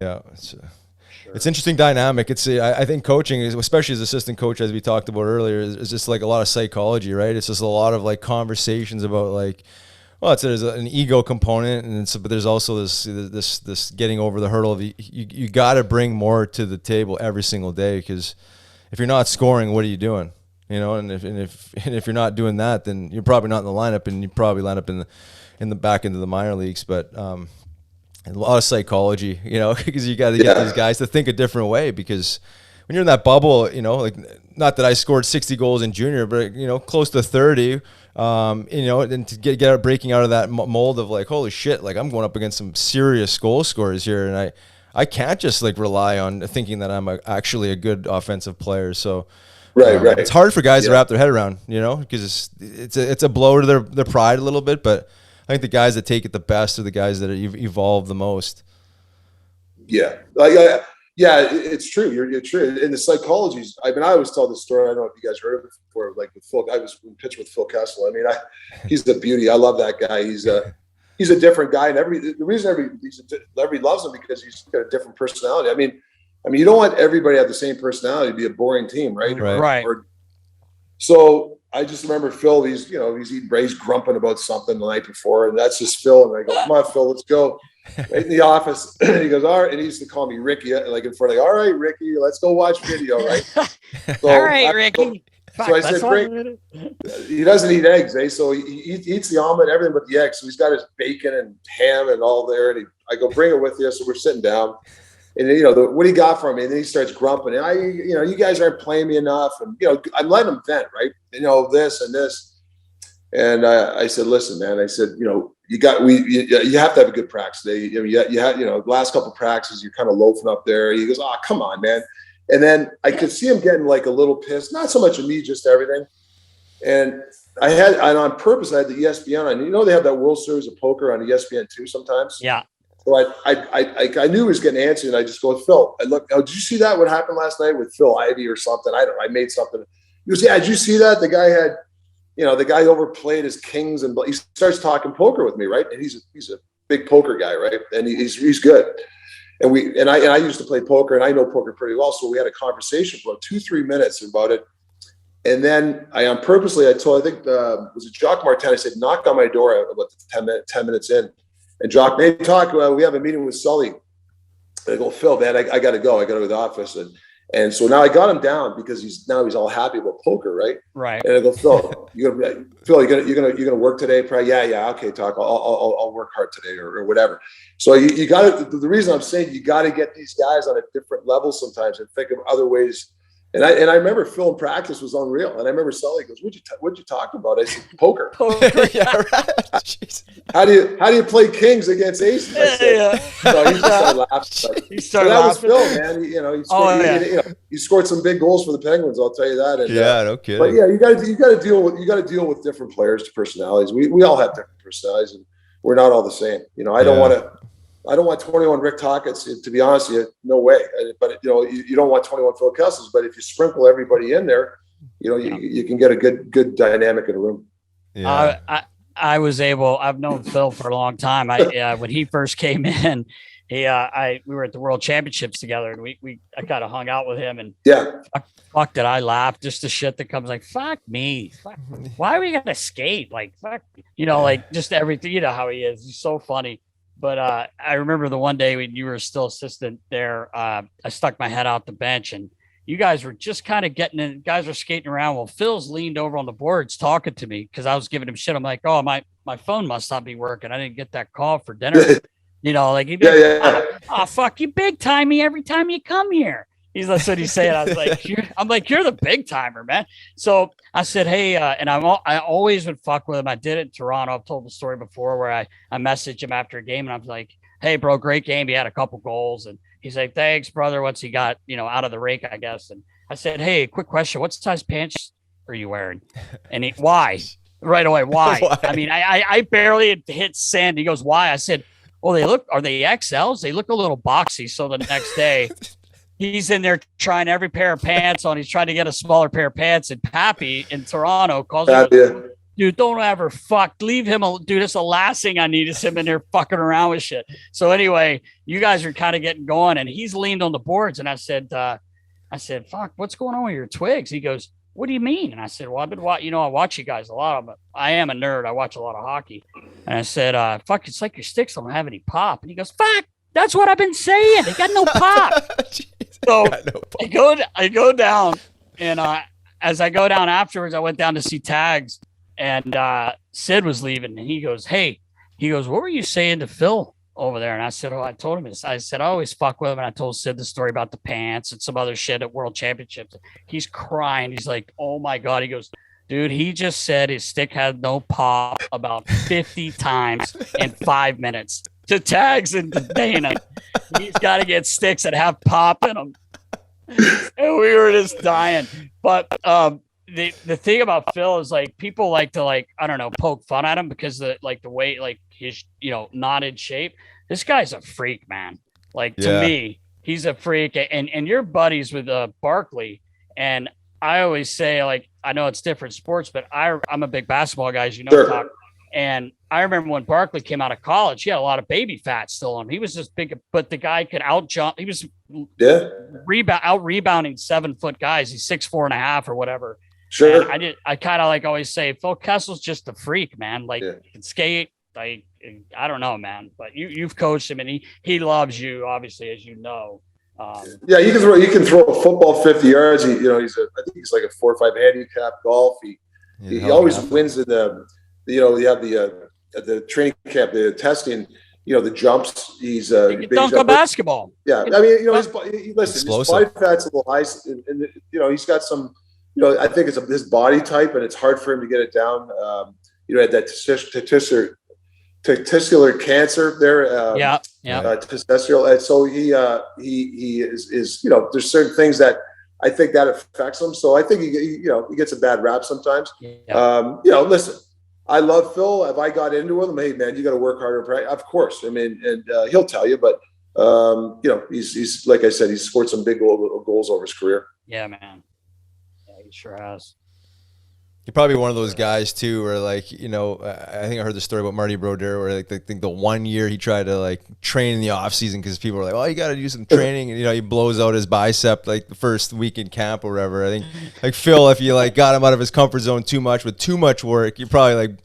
Yeah. It's interesting dynamic. I think coaching is, especially as assistant coach, as we talked about earlier, is just like a lot of psychology, right? It's just a lot of like conversations about like, there's an ego component, but there's also this getting over the hurdle of you got to bring more to the table every single day, because if you're not scoring, what are you doing? And if you're not doing that, then you're probably not in the lineup, and you probably line up in the back into the minor leagues. But a lot of psychology, because you got to get these guys to think a different way, because when you're in that bubble, like, not that I scored 60 goals in junior, but close to 30, and to get out, breaking out of that mold of like, holy shit, like, I'm going up against some serious goal scorers here, and I can't just like rely on thinking that I'm actually a good offensive player. So right. It's hard for guys to wrap their head around, because it's a blow to their pride a little bit, but I think the guys that take it the best are the guys that evolve the most. Yeah. It's true. You're true. And the psychologies, I always tell this story. I don't know if you guys heard of it before, like with Phil. I was pitching with Phil Kessel. He's a beauty. I love that guy. He's a different guy. And the reason everybody loves him, because he's got a different personality. I mean, you don't want everybody to have the same personality to be a boring team, right? Right. So I just remember Phil, he's eating, he's grumping about something the night before, and that's just Phil. And I go, come on, Phil, let's go. Right in the office. He goes, all right. And he used to call me Ricky, like in front of, all right, Ricky, let's go watch video, right? So all right, Ricky. So I said, great. He doesn't eat eggs, eh? So he eats the omelet, everything but the eggs. So he's got his bacon and ham and all there. And I go, bring it with you. So we're sitting down. And what do you got for me? And then he starts grumping. And you guys aren't playing me enough. And I'm letting him vent, right? This and this. And I said, listen, man. I said, you have to have a good practice today. You had last couple of practices, you're kind of loafing up there. He goes, oh, come on, man. And then I could see him getting like a little pissed, not so much at me, just everything. And on purpose, I had the ESPN on. They have that World Series of Poker on ESPN too sometimes. Yeah. So I knew he was getting answered, and I just go, Phil, did you see that? What happened last night with Phil Ivey or something? I don't know. I made something. He goes, yeah, did you see that? The guy had, the guy overplayed his kings, and he starts talking poker with me, right? And he's a big poker guy, right? And he's good. And I used to play poker, and I know poker pretty well. So we had a conversation for about 2-3 minutes about it. And then I think was it Jacques Martin? I said, knock on my door about 10 minutes in. And Jock, may talk. We have a meeting with Sully. I go, Phil, man, I got to go. I got to go to the office. And so now I got him down because he's all happy about poker, right? Right. And I go, Phil, you're gonna work today? Probably, yeah. Okay, talk. I'll work hard today or whatever. So you got to. The reason I'm saying you got to get these guys on a different level sometimes and think of other ways. And I remember Phil in practice was unreal. And I remember Sully goes, "What'd you talk about?" I said, "Poker." Yeah, right. How do you play kings against aces? I said, So he started laughing. So that laughing. Was Phil, man. He scored some big goals for the Penguins. I'll tell you that. And, no kidding. But yeah, you got to deal with different players' personalities. We all have different personalities, and we're not all the same. I don't want 21 Rick Tocchet, to be honest with you, no way. But you don't want 21 Phil Kessels. But if you sprinkle everybody in there, you can get a good dynamic in a room. Yeah. I've known Phil for a long time. When he first came in, we were at the World Championships together, and I kind of hung out with him, and fuck did I laugh just the shit that comes, like, fuck me, why are we gonna skate, like, fuck, like just everything. You know how he is. He's so funny. But I remember the one day when you were still assistant there, I stuck my head out the bench, and you guys were just kind of getting in. Guys were skating around. Well, Phil's leaned over on the boards talking to me because I was giving him shit. I'm like, oh, my phone must not be working. I didn't get that call for dinner. Like, he'd be oh, fuck, you big time me every time you come here. That's what he's saying. I was like, you're the big timer, man. So I said, hey, and I always would fuck with him. I did it in Toronto. I've told the story before where I messaged him after a game, and I was like, hey, bro, great game. He had a couple goals, and he's like, thanks, brother. Once he got, out of the rake, I guess. And I said, hey, quick question. What size pants are you wearing? And why? Right away, why? I mean, I barely hit send. He goes, why? I said, well, are they XLs? They look a little boxy. So the next day, he's in there trying every pair of pants on. He's trying to get a smaller pair of pants. And Pappy in Toronto calls him, dude, don't ever leave him. Dude, that's the last thing I need is him in there fucking around with shit. So anyway, you guys are kind of getting going, and he's leaned on the boards. And I said, fuck, what's going on with your twigs? He goes, what do you mean? And I said, well, I've been watching, I watch you guys a lot. I am a nerd. I watch a lot of hockey. And I said, fuck, it's like your sticks don't have any pop. And he goes, fuck, that's what I've been saying. They got no pop. So I go down, and as I go down afterwards, I went down to see Tags, and Sid was leaving, and he goes, what were you saying to Phil over there? And I said, I told him, I said, I always fuck with him. And I told Sid the story about the pants and some other shit at World Championships. He's crying. He's like, oh my God. He goes, dude, he just said his stick had no pop about 50 times in 5 minutes. To Tags and to Dana, he's got to get sticks that have pop in them. And we were just dying. But the thing about Phil is, like, people like to, like, I don't know, poke fun at him because the way, like, his, not in shape. This guy's a freak, man. Like, to me, he's a freak. And you're buddies with Barkley. And I always say, like, I know it's different sports, but I'm a big basketball guy, as you know. Sure. And I remember when Barkley came out of college, he had a lot of baby fat still on him. He was just big, but the guy could out jump. He was out rebounding 7-foot guys. He's 6'4.5" or whatever. Sure. And I kind of, like, always say, Phil Kessel's just a freak, man. Like, he can skate. Like, I don't know, man, but you've coached him, and he loves you, obviously, as you know. You can throw a football 50 yards. I think he's like a 4 or 5 handicap golf. He always wins in the. You have the training camp, the testing, the jumps. He's he can dunk a basketball. Yeah, I mean, his body fat's a little high, and he's got some. I think it's his body type, and it's hard for him to get it down. Had that testicular cancer there. Testicular, and so he is. There's certain things that I think that affects him. So I think he gets a bad rap sometimes. Listen. I love Phil. If I got into him, hey man, you got to work harder. Of course. I mean, and he'll tell you, but he's like I said, he's scored some big goals over his career. Yeah, man. Yeah, he sure has. You're probably one of those guys too, where, like, I think I heard the story about Marty Brodeur, where, like, I think the 1 year he tried to, like, train in the off season because people were like, "Oh, you got to do some training," and he blows out his bicep like the first week in camp or whatever. I think, like, Phil, if you, like, got him out of his comfort zone too much with too much work, you're probably like,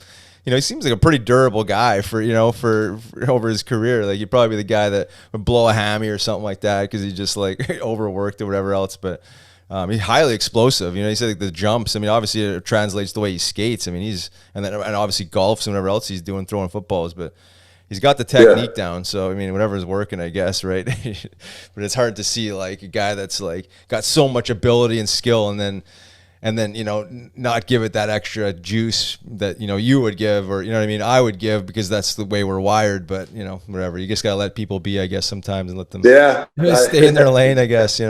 he seems like a pretty durable guy for over his career. Like he'd probably be the guy that would blow a hammy or something like that because he's just like overworked or whatever else. But he's highly explosive. He said like the jumps. I mean, obviously it translates the way he skates. I mean, and obviously golfs and whatever else he's doing, throwing footballs. But he's got the technique down. So I mean, whatever's working, I guess, right? But it's hard to see like a guy that's like got so much ability and skill, and then not give it that extra juice that you would give, or what I mean, I would give, because that's the way we're wired. But whatever, you just gotta let people be, I guess, sometimes, and let them stay in their lane, I guess. He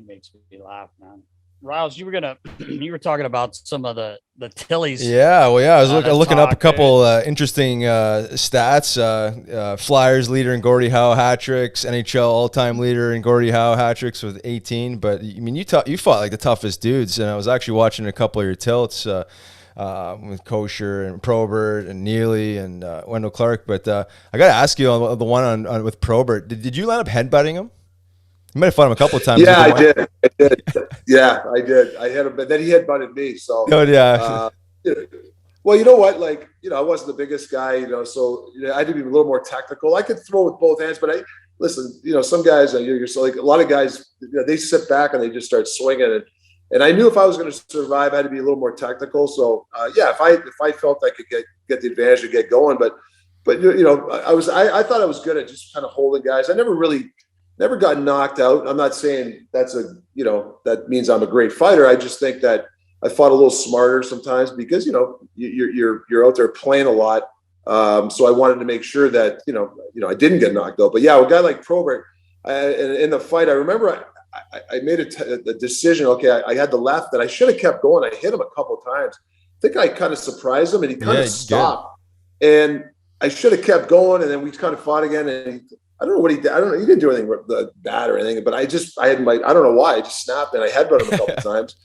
makes me laugh, man. Riles, you were talking about some of the Tillies. Yeah, well, I was looking up a couple interesting stats. Flyers leader in Gordie Howe hat tricks, NHL all-time leader in Gordie Howe hat tricks with 18. But I mean, you fought like the toughest dudes, and I was actually watching a couple of your tilts with Kosher and Probert and Neely and Wendell Clark. But I got to ask you on the one on with Probert, did you end up headbutting him? You might have fought him a couple of times. Yeah, I did. Yeah, I did. I hit him, but then he headbutted me. So, well, you know what? Like, I wasn't the biggest guy, so I had to be a little more technical. I could throw with both hands, but listen, some guys, you're so like a lot of guys, they sit back and they just start swinging. And I knew if I was going to survive, I had to be a little more technical. So, if I felt I could get the advantage to get going, but I thought I was good at just kind of holding guys. I never got knocked out. I'm not saying that means I'm a great fighter. I just think that I fought a little smarter sometimes because, you're out there playing a lot. So I wanted to make sure that, I didn't get knocked out. But yeah, a guy like Probert, in the fight, I remember I made a decision. Okay, I had the left that I should have kept going. I hit him a couple of times. I think I kind of surprised him and he kind of stopped. Good. And I should have kept going. And then we kind of fought again. And I don't know what he did. I don't know. He didn't do anything bad or anything, but I don't know why. I just snapped and I headbutted him a couple of times.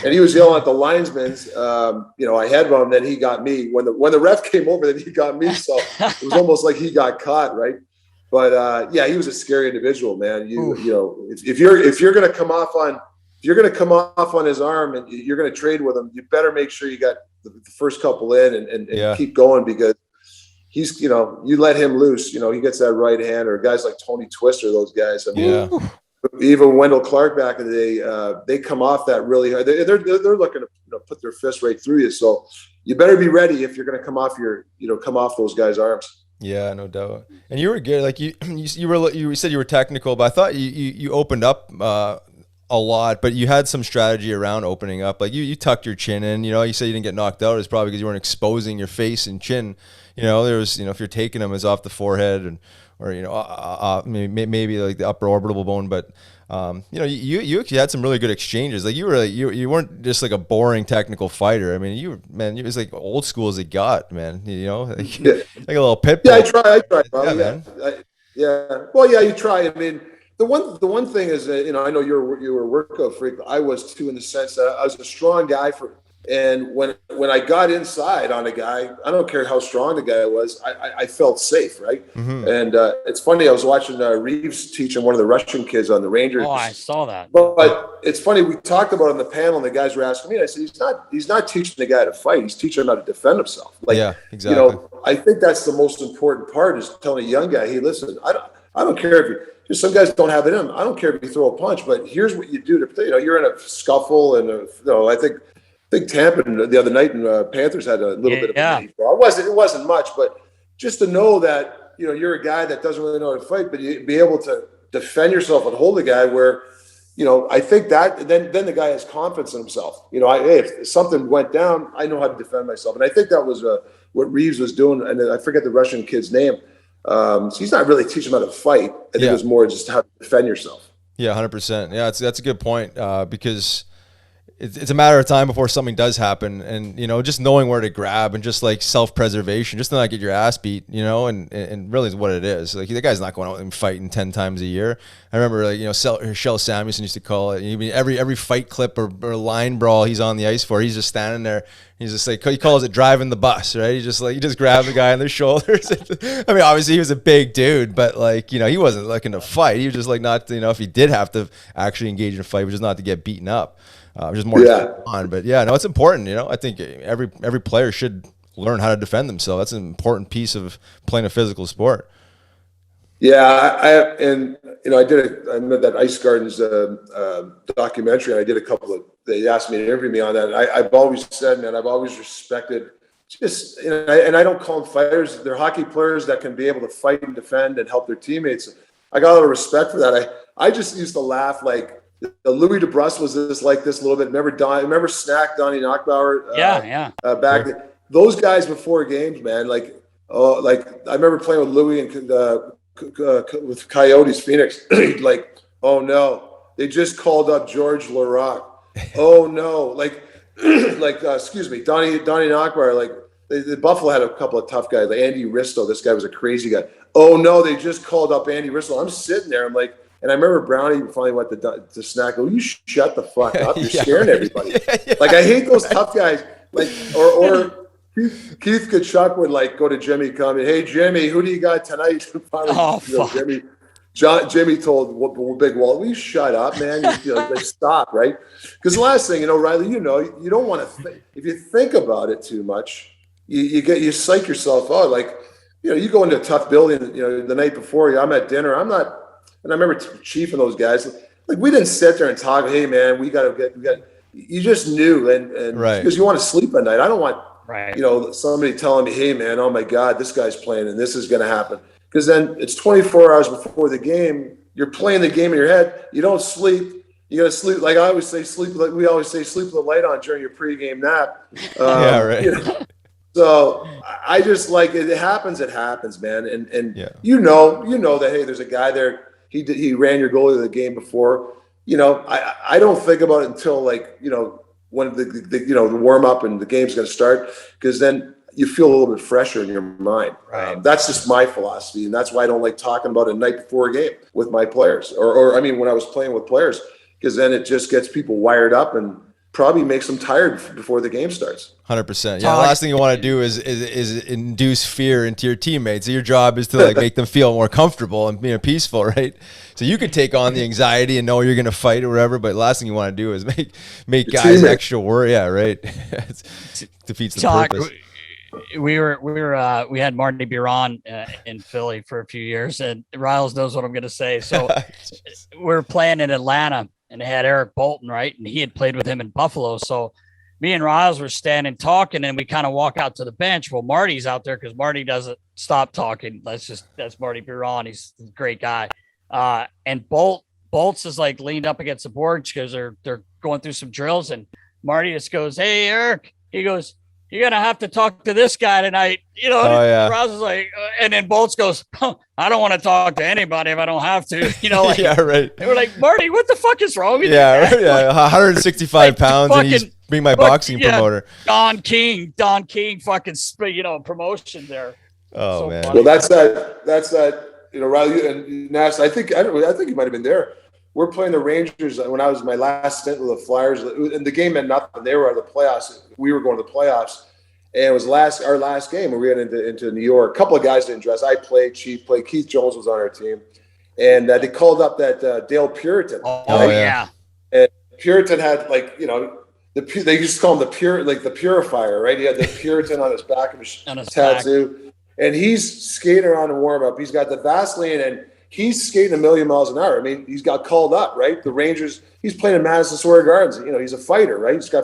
And he was yelling at the linesmen. I headbutted him, then he got me. When the ref came over, then he got me. So it was almost like he got caught, right? But he was a scary individual, man. If you're going to come off on his arm and you're going to trade with him, you better make sure you got the first couple in and keep going, because he's, you let him loose, he gets that right hand, or guys like Tony Twister, those guys. I mean, even Wendell Clark back in the day, they come off that really hard. They're looking to put their fist right through you. So you better be ready if you're going to come off those guys' arms. Yeah, no doubt. And you were good. Like you said you were technical, but I thought you opened up a lot, but you had some strategy around opening up. Like you tucked your chin in. You said you didn't get knocked out. It's probably because you weren't exposing your face and chin. There was, if you're taking them as off the forehead or maybe like the upper orbital bone, but you actually had some really good exchanges. Like you weren't just like a boring technical fighter. I mean, you was like old school as it got, man. Like a little pit bull. Yeah, I tried. Man. Well, you try. I mean, the one thing is that, I know you were a workout freak. I was too, in the sense that I was a strong guy and when I got inside on a guy, I don't care how strong the guy was, I felt safe, right? Mm-hmm. And it's funny, I was watching Reeves teaching one of the Russian kids on the Rangers. Oh, I saw that. But it's funny, we talked about it on the panel, and the guys were asking me, and I said, he's not teaching the guy to fight, he's teaching him how to defend himself. Like, yeah, exactly. I think that's the most important part, is telling a young guy, hey, listen, I don't care if some guys don't have it in them. I don't care if you throw a punch, but here's what you do to, you're in a scuffle, and I think Tampa the other night, and Panthers had a little bit of a knee brawl. It wasn't much, but just to know that you're a guy that doesn't really know how to fight, but you be able to defend yourself and hold a guy where, I think that then the guy has confidence in himself. Hey, if something went down, I know how to defend myself, and I think that was what Reeves was doing. And I forget the Russian kid's name. So he's not really teaching him how to fight. I think it was more just how to defend yourself. Yeah, 100%. Yeah, that's a good point, because it's a matter of time before something does happen, and just knowing where to grab, and just like self-preservation, just to not get your ass beat, and really what it is. Like, the guy's not going out and fighting 10 times a year. I remember, Shel Samuelson used to call it, every fight clip or line brawl he's on the ice for, he's just standing there. He's just like, he calls it driving the bus, right? He just grabbed the guy on the shoulders. I mean, obviously he was a big dude, but he wasn't looking to fight. He was just like, not, if he did have to actually engage in a fight, which is not to get beaten up. Just more on. But yeah, no, it's important. I think every player should learn how to defend themselves. That's an important piece of playing a physical sport. Yeah, I made that Ice Gardens documentary, and I did a couple of. They asked me to interview me on that. And I've always said, man, I've always respected. And I don't call them fighters. They're hockey players that can be able to fight and defend and help their teammates. I got a lot of respect for that. I just used to laugh like Louis DeBrusk was this a little bit. Remember Snack, Donnie Knockbauer? Back then. Those guys before games, man. Like I remember playing with Louis and with Coyotes Phoenix. Like, oh no, they just called up George Larac. Oh no, excuse me, Donnie Knockbauer. Like the Buffalo had a couple of tough guys, like Andy Risto. This guy was a crazy guy. Oh no, they just called up Andy Risto. I'm sitting there, I'm like, and I remember Brownie finally went to Snack. Oh, you shut the fuck up! You're scaring everybody. Like I hate those tough guys. Like or Keith Kachuk would go to Jimmy, come in. Hey Jimmy, who do you got tonight? Finally, Jimmy told Big Walt, "Will you shut up, man? Stop, right?" Because the last thing, Riley, you don't want to. If you think about it too much, you psych yourself out. Like, you go into a tough building. The night before, I'm at dinner. I'm not, and I remember Chief and those guys. Like, we didn't sit there and talk. Hey, man, we got. You just knew, and right. Because you want to sleep at night. I don't want. Right. Somebody telling me, hey, man, oh, my God, this guy's playing and this is going to happen. Because then it's 24 hours before the game. You're playing the game in your head. You don't sleep. You got to sleep. Like I always say, sleep with the light on during your pregame nap. Yeah, right. So I just it happens. It happens, man. And you know that, hey, there's a guy there. He ran your goalie the game before. I don't think about it until when the warm up and the game's going to start, because then you feel a little bit fresher in your mind. Right. That's just my philosophy, and that's why I don't like talking about it night before a game with my players, or when I was playing with players, because then it just gets people wired up and probably makes them tired before the game starts. 100%. Yeah, the last thing you want to do is induce fear into your teammates. So your job is to make them feel more comfortable and peaceful, right? So you could take on the anxiety and know you're going to fight or whatever, but the last thing you want to do is make guys extra worry. Yeah, right. It defeats the purpose. We had Marty Biron in Philly for a few years, and Riles knows what I'm going to say. So we're playing in Atlanta, and they had Eric Bolton, right? And he had played with him in Buffalo. So me and Riles were standing talking, and we kind of walk out to the bench. Well, Marty's out there because Marty doesn't stop talking. That's Marty Biron. He's a great guy. And Bolts is leaned up against the board because they're going through some drills, and Marty just goes, "Hey, Eric," he goes, "You're going to have to talk to this guy tonight." Riles is and then Bolts goes, "I don't want to talk to anybody if I don't have to." Yeah, right. They were like, "Marty, what the fuck is wrong with you?" Yeah, right, yeah. 165 pounds, and he's being my boxing promoter. Don King, fucking, promotion there. Oh, so man. Funny. Well, that's that. Riley and Nash. I think you might have been there. We're playing the Rangers when I was my last stint with the Flyers, and the game meant nothing. They were out of the playoffs. We were going to the playoffs, and it was our last game. We went into New York. A couple of guys didn't dress. I played. Chief played. Keith Jones was on our team, and they called up that Dale Puritan. Oh yeah. And Puritan had they used to call him the purifier, right? He had the Puritan on his back of his tattoo, and he's skating around in warm up. He's got the Vaseline and. He's skating 1,000,000 miles an hour. I mean, he's got called up, right? The Rangers, he's playing in Madison Square Garden. He's a fighter, right? He's got,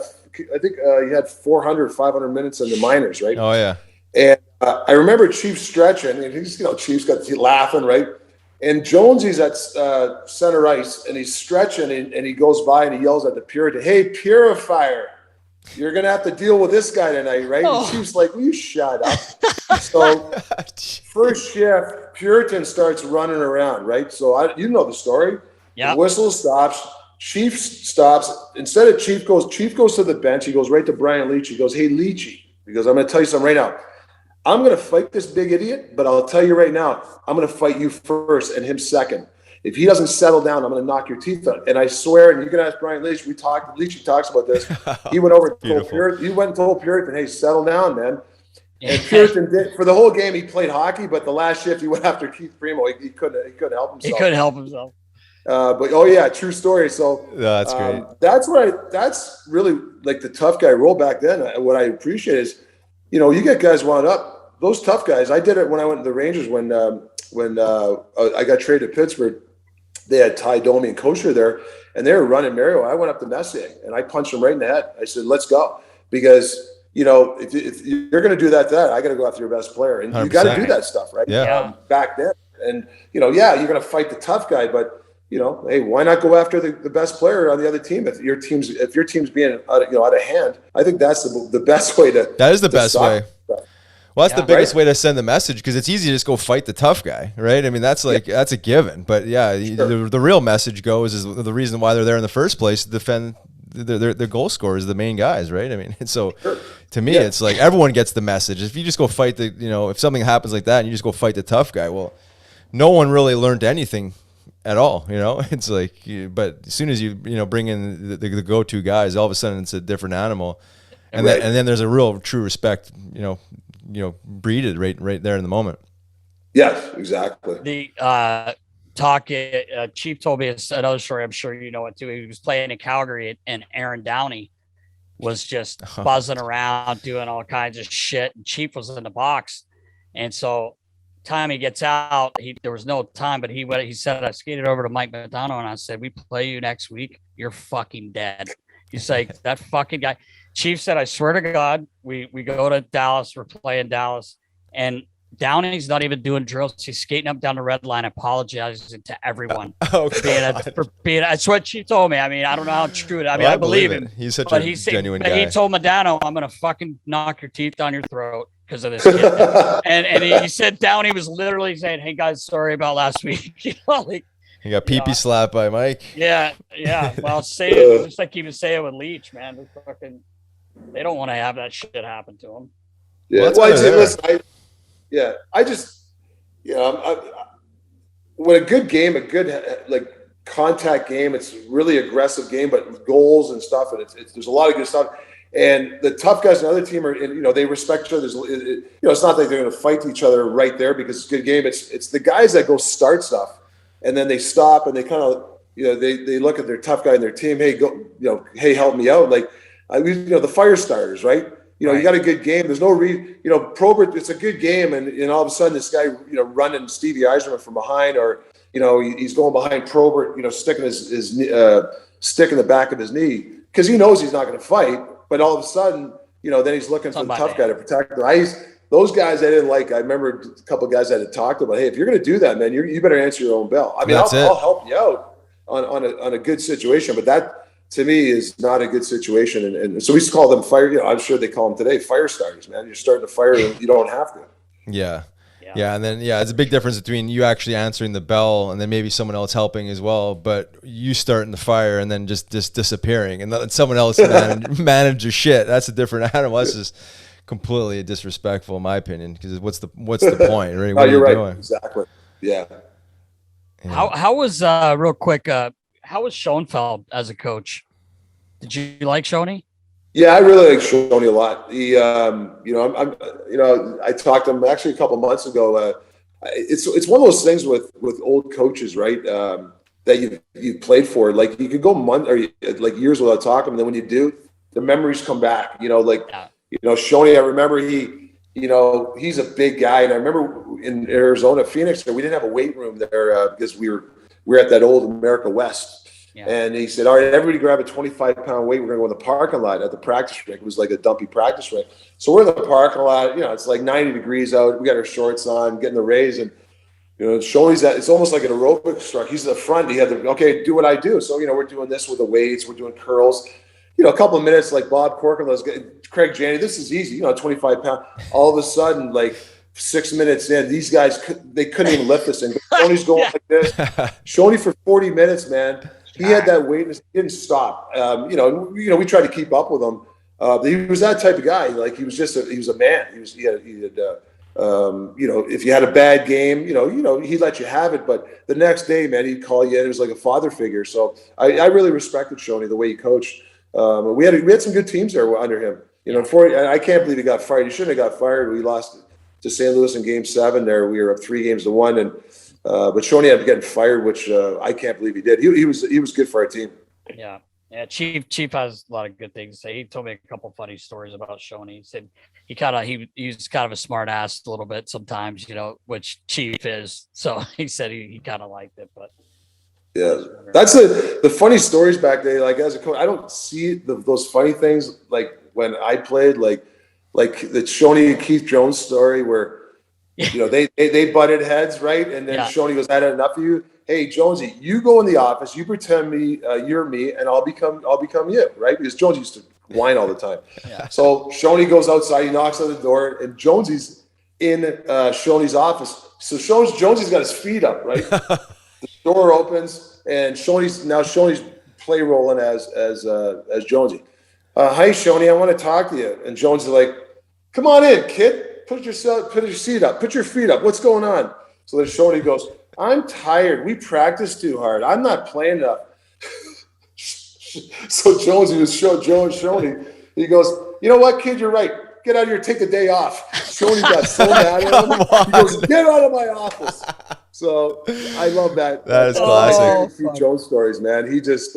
I think he had 400, 500 minutes in the minors, right? Oh, yeah. And I remember Chief stretching, and Chief's got laughing, right? And Jonesy's at center ice, and he's stretching, and he goes by and he yells at the Puritan, "Hey, purifier, you're going to have to deal with this guy tonight," right? Oh. And Chief's like, "Will you shut up?" So first shift, Puritan starts running around, right? So you know the story. Yeah. The whistle stops. Chief stops. Instead of Chief goes to the bench. He goes right to Brian Leach. He goes, "Hey, Leachy," he goes, "I'm going to tell you something right now. I'm going to fight this big idiot, but I'll tell you right now, I'm going to fight you first and him second. If he doesn't settle down, I'm going to knock your teeth out." And I swear, and you can ask Brian Leach. Leachy talks about this. He went over and told Puritan. He went and told Puritan, "Hey, settle down, man." And Puritan did for the whole game. He played hockey, but the last shift he went after Keith Primo. He couldn't help himself. He couldn't help himself. But oh yeah, true story. So that's great. That's really like the tough guy role back then. What I appreciate is, you get guys wound up. Those tough guys. I did it when I went to the Rangers when I got traded to Pittsburgh. They had Ty Domi and Kosher there, and they were running Mario. I went up to Messier and I punched him right in the head. I said, "Let's go," because if you're going to do that, I got to go after your best player, and 100%. You got to do that stuff, right? Yeah. Back then, and you're going to fight the tough guy, but hey, why not go after the best player on the other team if your team's being out of hand? I think that's the best way to. That is the best way. Well, that's the biggest way to send the message, because it's easy to just go fight the tough guy, right? I mean, that's that's a given. But the real message is the reason why they're there in the first place, to defend their goal scorers, the main guys, right? I mean, so to me, it's like everyone gets the message. If you just go fight if something happens like that and you just go fight the tough guy, well, no one really learned anything at all, It's like, but as soon as you bring in the go-to guys, all of a sudden it's a different animal, and then there's a real true respect, breeded right there in the moment. Yes, exactly. The Chief told me another story. I'm sure you know it too. He was playing in Calgary, and Aaron Downey was just buzzing around doing all kinds of shit. And Chief was in the box, and so time he gets out, there was no time, but he said, I skated over to Mike Madonna and I said, "We play you next week, you're fucking dead." He's like, "That fucking guy." Chief said, "I swear to God, we go to Dallas, we're playing Dallas, and Downey's not even doing drills. He's skating up down the red line, apologizing to everyone for being. That's what Chief told me. I mean, I don't know how true it is. I mean, I believe him. He's such a genuine guy. He told Madonna, "I'm gonna fucking knock your teeth down your throat because of this kid." and he said Downey was literally saying, "Hey guys, sorry about last week." He got pee-pee slapped by Mike. Yeah. Well, just like he was saying with Leach, man. They don't want to have that shit happen to them. Yeah. Well, I just, when a good game, a good like contact game, it's a really aggressive game, but with goals and stuff, and there's a lot of good stuff. And the tough guys on the other team are, they respect each other. It's not like they're going to fight each other right there because it's a good game. It's the guys that go start stuff, and then they stop and they kind of, they look at their tough guy in their team. Hey, go, hey, help me out. Like, the fire starters, right? You got a good game. There's no Probert, it's a good game. And all of a sudden this guy, running Stevie Yzerman from behind, or, he's going behind Probert, sticking his stick in the back of his knee because he knows he's not going to fight. But all of a sudden, then he's looking for the tough guy to protect him. Those guys I didn't like. I remember a couple of guys I had talked about, hey, if you're going to do that, man, you better answer your own bell. I mean, I'll help you out on a good situation, but that, to me, is not a good situation. And so we used to call them fire. I'm sure they call them today fire starters, man. You're starting to fire and you don't have to. Yeah. And then, it's a big difference between you actually answering the bell and then maybe someone else helping as well, but you starting the fire and then just disappearing and letting someone else manage your shit. That's a different animal. That's just completely disrespectful in my opinion, because what's the point, right? What you're right. Doing? Exactly. Yeah. How was, real quick, how was Schoenfeld as a coach? Did you like Shoney? Yeah, I really like Shoney a lot. He, I talked to him actually a couple of months ago. It's one of those things with old coaches, right? That you've played for. Like you could go months or like years without talking, and then when you do, the memories come back. Shoney. I remember he's a big guy, and I remember in Arizona, Phoenix, we didn't have a weight room there because we were at that old America West. Yeah. And he said, "All right, everybody grab a 25-pound weight. We're going to go in the parking lot at the practice rink." It was like a dumpy practice rink. So we're in the parking lot. It's like 90 degrees out. We got our shorts on, getting the raise. And, Shoney's that it's almost like an aerobic instructor. He's at the front. He had okay, do what I do. So, we're doing this with the weights. We're doing curls. A couple of minutes, like Bob Corkin, Craig Janney, this is easy, 25-pound. All of a sudden, like 6 minutes in, these guys, they couldn't even lift this thing. Shoney's going like this. Shoney for 40 minutes, man. He had that weight and he didn't stop. We tried to keep up with him. He was that type of guy. Like he was a man. He had if you had a bad game, he'd let you have it. But the next day, man, he'd call you in. It was like a father figure. So I really respected Shoney, the way he coached. We had some good teams there under him. I can't believe he got fired. He shouldn't have got fired. We lost to St. Louis in Game 7 there. We were up 3-1. And But Shoney ended up getting fired, which I can't believe he did. He was good for our team. Yeah. Yeah, Chief has a lot of good things to say. He told me a couple funny stories about Shoney. He said he's kind of a smart ass a little bit sometimes, which Chief is. So he said he kind of liked it, but yeah, that's the funny stories back there. Like as a coach, I don't see those funny things like when I played, like the Shoney and Keith Jones story where they butted heads, right? And then Shoney goes, "I had enough of you. Hey, Jonesy, you go in the office, you pretend you're me, and I'll become you, right?" Because Jonesy used to whine all the time. Yeah. So Shoney goes outside, he knocks on the door, and Jonesy's in Shoney's office. So Jonesy's got his feet up, right? The door opens, and Shoney's play rolling as Jonesy. Hi, Shoney, I want to talk to you. And Jonesy's like, "Come on in, kid. Put your seat up. Put your feet up. What's going on?" So then Shoney goes, "I'm tired. We practiced too hard. I'm not playing enough." So Jonesy was Shoney. He goes, "You know what, kid? You're right. Get out of here. Take the day off." Shoney got so mad at him. He goes, "Get out of my office." So I love that. That is classic. Few Jones stories, man. He just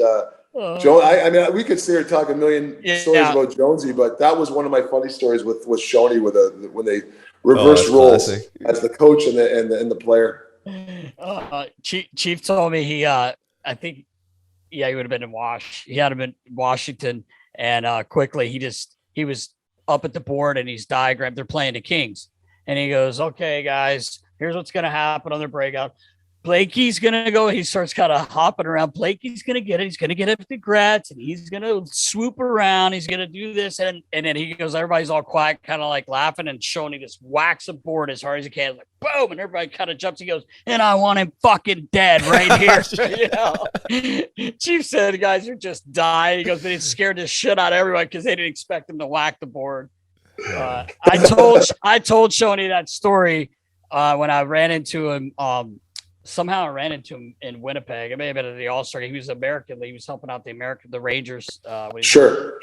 I mean, we could sit here and talk a million stories about Jonesy, but that was one of my funny stories with Shoney when they reverse roles as the coach and the player. Chief told me he would have been he had him in Washington, and quickly he was up at the board and he's diagrammed. They're playing the Kings, and he goes, "Okay, guys, here's what's going to happen on their breakout. Blakey's going to go." He starts kind of hopping around. Blakey's going to get it. He's going to get it to Gratz, and he's going to swoop around. He's going to do this. And then he goes, everybody's all quiet, kind of like laughing, and Shoney just whacks a board as hard as he can. Like, boom. And everybody kind of jumps. He goes, "And I want him fucking dead right here." Chief said, "Guys, you're just dying." He goes, "They scared the shit out of everyone because they didn't expect him to whack the board." I told Shoney that story when I ran into him. Somehow I ran into him in Winnipeg. It may have been at the All-Star. He was American. He was helping out the Rangers. Sure.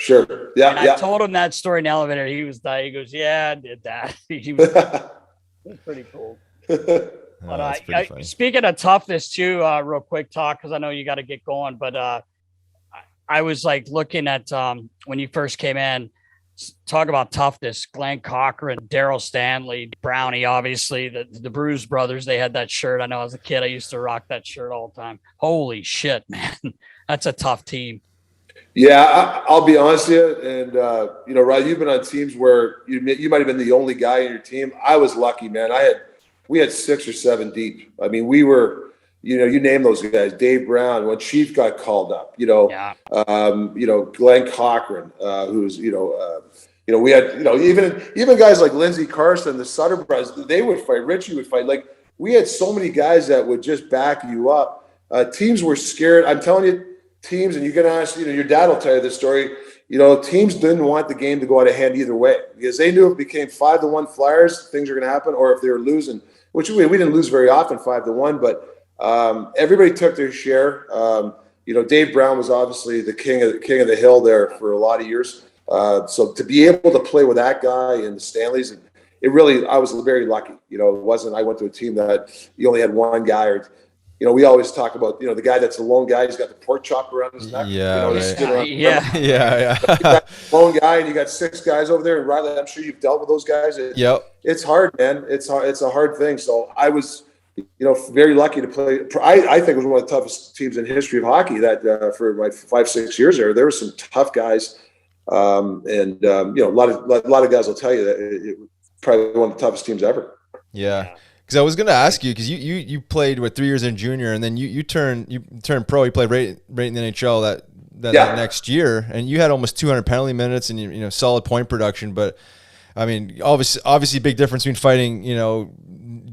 Yeah. I told him that story in the elevator. He was dying. He goes, "Yeah, I did that." He was, it was pretty cool. But speaking of toughness too, real quick talk, because I know you got to get going. But I was like looking at when you first came in. Talk about toughness. Glenn Cochran, Daryl Stanley, Brownie, obviously, the Bruise Brothers. They had that shirt. I know as a kid, I used to rock that shirt all the time. Holy shit, man. That's a tough team. Yeah, I'll be honest with you. And, Rod, you've been on teams where you might have been the only guy in your team. I was lucky, man. We had 6 or 7 deep. I mean, we were, you name those guys. Dave Brown, when Chief got called up, Glenn Cochran, who's, we had, even guys like Lindsey Carson, the Sutter brothers, they would fight. Richie would fight. Like, we had so many guys that would just back you up. Teams were scared. I'm telling you, teams, and you can ask, your dad will tell you this story. Teams didn't want the game to go out of hand either way because they knew if it became 5-1 Flyers, things were going to happen, or if they were losing, which we didn't lose very often, 5-1, but everybody took their share. Dave Brown was obviously the king of the hill there for a lot of years. So to be able to play with that guy in the Stanleys, I was very lucky. I went to a team that you only had one guy, or we always talk about, the guy that's the lone guy. He's got the pork chop around his neck. Yeah. Lone guy, and you got 6 guys over there. And Riley, I'm sure you've dealt with those guys. It's hard, man. It's a hard thing. So I was, very lucky to play. I think it was one of the toughest teams in history of hockey. That for my 5-6 years there were some tough guys, a lot of guys will tell you that it probably one of the toughest teams ever. Yeah. Because I was going to ask you, because you played 3 years in junior, and then you turned pro. You played right in the NHL that next year, and you had almost 200 penalty minutes and solid point production. But I mean, obviously, big difference between fighting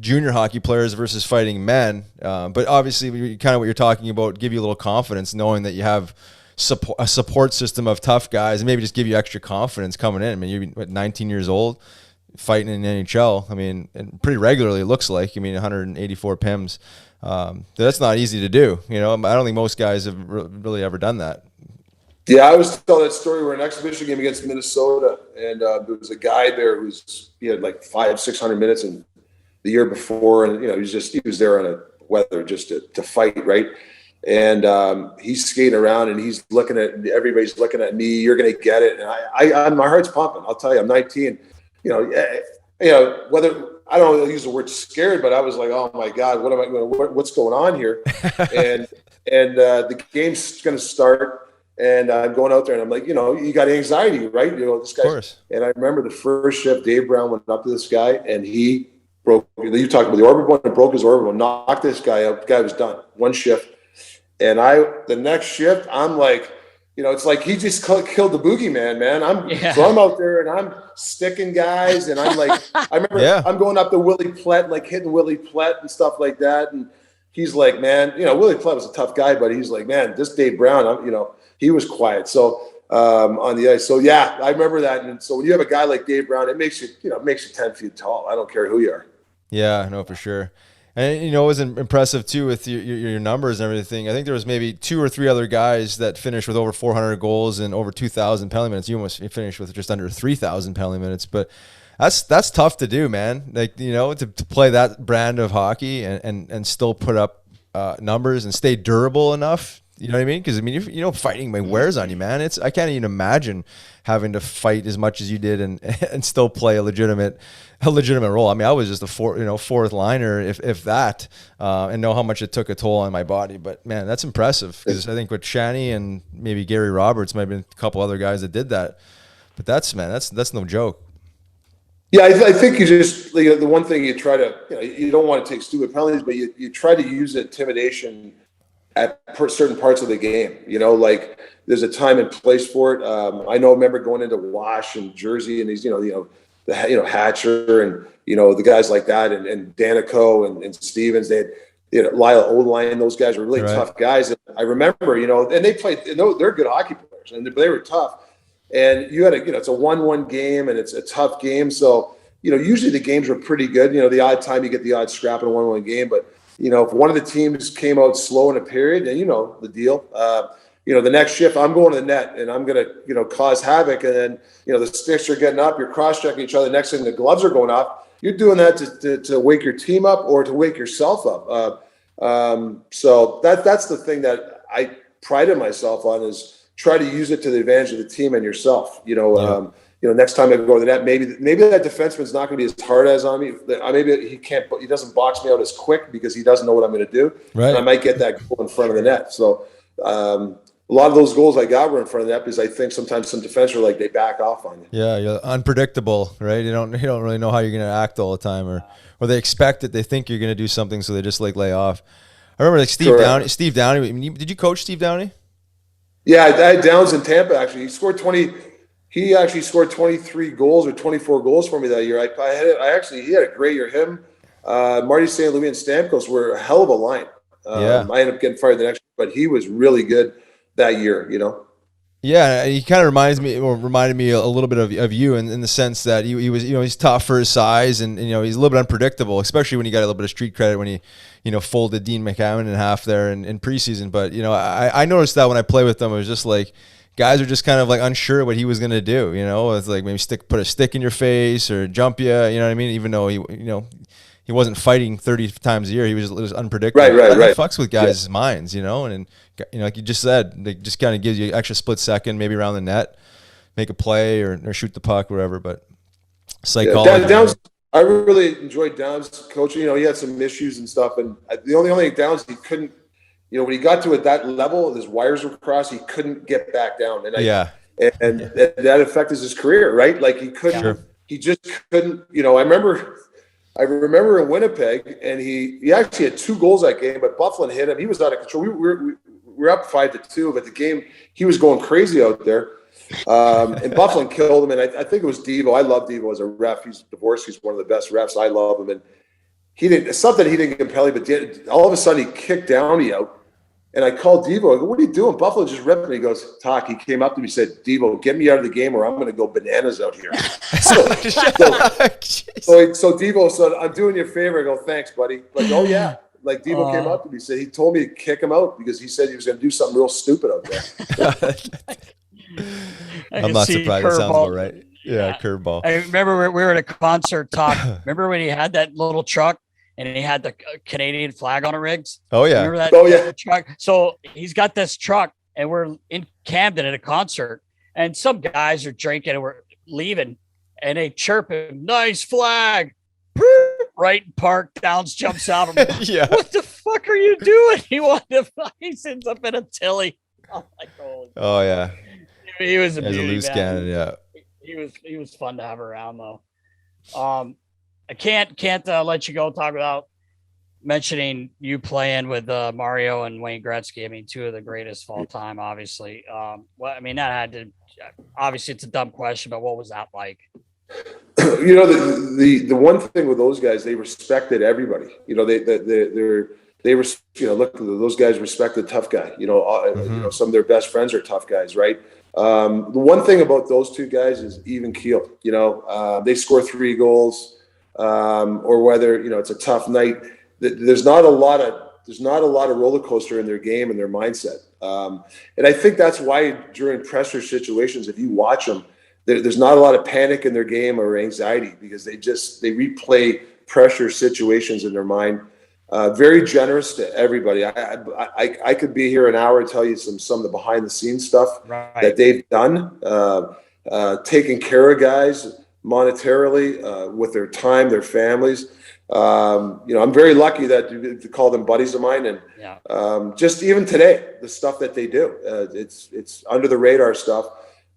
junior hockey players versus fighting men. But obviously, kind of what you're talking about, give you a little confidence knowing that you have a support system of tough guys, and maybe just give you extra confidence coming in. I mean, you're 19 years old. Fighting in the NHL, I mean, and pretty regularly it looks like. 184 PIMs. That's not easy to do. I don't think most guys have really ever done that. Yeah, I always tell that story. We're an exhibition game against Minnesota, and there was a guy there he had like 500-600 minutes, and the year before, and he was there on weather just to fight, right? And he's skating around and he's looking at, everybody's looking at me, you're going to get it. And I my heart's pumping. I'll tell you, I'm 19, whether, I don't use the word scared, but I was like, oh my God, what's going on here? and the game's going to start, and I'm going out there and I'm like, you got anxiety, right? This guy. Of course. And I remember the first shift, Dave Brown went up to this guy and he broke, you talked about the orbital bone, broke his orbital bone, knocked this guy out. The guy was done. One shift. And the next shift, I'm like, it's like he just killed the boogeyman, man. So I'm out there and I'm sticking guys, and I'm like, I remember I'm going up to Willie Plett, like hitting Willie Plett and stuff like that. And he's like, man, Willie Plett was a tough guy, but he's like, man, this Dave Brown, he was quiet. So on the ice. So yeah, I remember that. And so when you have a guy like Dave Brown, it makes you 10 feet tall. I don't care who you are. Yeah, no, for sure. And, it was impressive, too, with your numbers and everything. I think there was maybe 2 or 3 other guys that finished with over 400 goals and over 2,000 penalty minutes. You almost finished with just under 3,000 penalty minutes. But that's tough to do, man. Like, to play that brand of hockey and still put up numbers and stay durable enough. You know what I mean? Because, fighting wears on you, man. I can't even imagine having to fight as much as you did and still play a legitimate role. I was just a fourth liner, if that, and know how much it took a toll on my body. But man, that's impressive, because I think with Shanny and maybe Gary Roberts might have been a couple other guys that did that. But that's no joke. Yeah, I think you just, the one thing you try to, you don't want to take stupid penalties, but you try to use intimidation at certain parts of the game. Like there's a time and place for it. I remember going into Wash and Jersey and these, Hatcher and, the guys like that, and Danico and Stevens, they had, Lyle Oline, those guys were really tough guys. And I remember, and they played, they're good hockey players, and they were tough. And you had it's a 1-1 game, and it's a tough game. So, usually the games were pretty good. The odd time you get the odd scrap in a 1-1 game, but if one of the teams came out slow in a period, then the deal. The next shift, I'm going to the net and I'm going to, cause havoc. And then, the sticks are getting up, you're cross-checking each other. Next thing, the gloves are going off. You're doing that to wake your team up or to wake yourself up. So that's the thing that I prided myself on, is try to use it to the advantage of the team and yourself. Next time I go to the net, maybe that defenseman's not going to be as hard as on me. Maybe he doesn't box me out as quick because he doesn't know what I'm going to do. Right. And I might get that goal in front of the net. So a lot of those goals I got were in front of the net because I think sometimes some defense are like, they back off on you. Yeah, you're unpredictable, right? You don't really know how you're going to act all the time, or they expect it. They think you're going to do something, so they just lay off. I remember Steve Downey. Did you coach Steve Downey? Yeah, I had Downs in Tampa. Actually, he actually scored 23 goals or 24 goals for me that year. He had a great year. Him, Marty St. Louis, and Stamkos were a hell of a line. I ended up getting fired the next year, but he was really good that year, Yeah, he kind of reminded me a little bit of you in the sense that he was, he's tough for his size, and he's a little bit unpredictable, especially when he got a little bit of street credit when he, folded Dean McAmmon in half there in preseason. But I noticed that when I play with them, it was just like, guys are just kind of like unsure what he was going to do. It's like maybe put a stick in your face or jump you. You know what I mean? Even though he wasn't fighting 30 times a year, he was unpredictable. Right. It fucks with guys' minds, and like you just said, it just kind of gives you extra split second, maybe around the net, make a play or shoot the puck, wherever. But psychology. Downs, I really enjoyed Downs coaching. He had some issues and stuff, and the only thing Downs, he couldn't. When he got to at that level, his wires were crossed. He couldn't get back down, and that affected his career, right? Like he couldn't, he just couldn't. I remember in Winnipeg, and he actually had 2 goals that game, but Bufflin hit him. He was out of control. We were up 5-2, but the game he was going crazy out there, and Bufflin killed him. And I think it was Devo. I love Devo as a ref. He's divorced. He's one of the best refs. I love him, and he didn't compel him, but all of a sudden he kicked Downey out. And I called Devo. I go, "What are you doing?" Buffalo just ripped me. He goes, "Talk." He came up to me and said, "Devo, get me out of the game or I'm going to go bananas out here." so Devo said, "I'm doing you a favor." I go, "Thanks, buddy." Like, oh yeah. Like Devo came up to me and said, he told me to kick him out because he said he was going to do something real stupid out there. I'm not surprised. It sounds about right. Yeah, curveball. I remember we were at a concert talk. Remember when he had that little truck and he had the Canadian flag on it, Riggs. Oh yeah. Remember that? Oh yeah. Truck. So he's got this truck, and we're in Camden at a concert, and some guys are drinking, and we're leaving, and they chirp him, "Nice flag." Right in park, Downs jumps out. Yeah. What the fuck are you doing? He sends up in a Tilly. I'm like, oh yeah. He was a As a beauty, loose man. cannon, yeah. He was fun to have around though. I can't let you go talk about mentioning you playing with Mario and Wayne Gretzky. I mean, two of the greatest of all time, obviously. Well, I mean, that had to, obviously it's a dumb question, but what was that like? You know, the one thing with those guys, they respected everybody. You know, look, those guys respect the tough guy. You know, some of their best friends are tough guys, right? The one thing about those two guys is even keel. You know, they score 3 goals, or whether, you know, it's a tough night. There's not a lot of roller coaster in their game and their mindset. And I think that's why during pressure situations, if you watch them, there's not a lot of panic in their game or anxiety, because they replay pressure situations in their mind. Very generous to everybody. I could be here an hour and tell you some of the behind the scenes stuff that they've done, taking care of guys monetarily, with their time, their families. You know, I'm very lucky to call them buddies of mine, and just even today, the stuff that they do, it's under the radar stuff.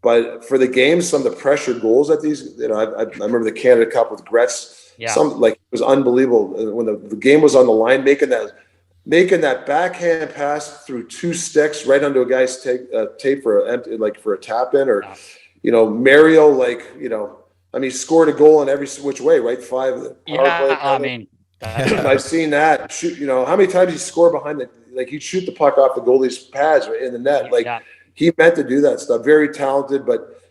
But for the games, some of the pressure goals that these, you know, I remember the Canada Cup with Gretz. Yeah. It was unbelievable when the game was on the line, making that backhand pass through 2 sticks right onto a guy's tape for a tap in, or, you know, Mario, like, you know, I mean, he scored a goal in every which way, right? 5. I mean, I've seen that shoot. You know, how many times he scored behind he'd shoot the puck off the goalie's pads right in the net, He meant to do that stuff. Very talented, but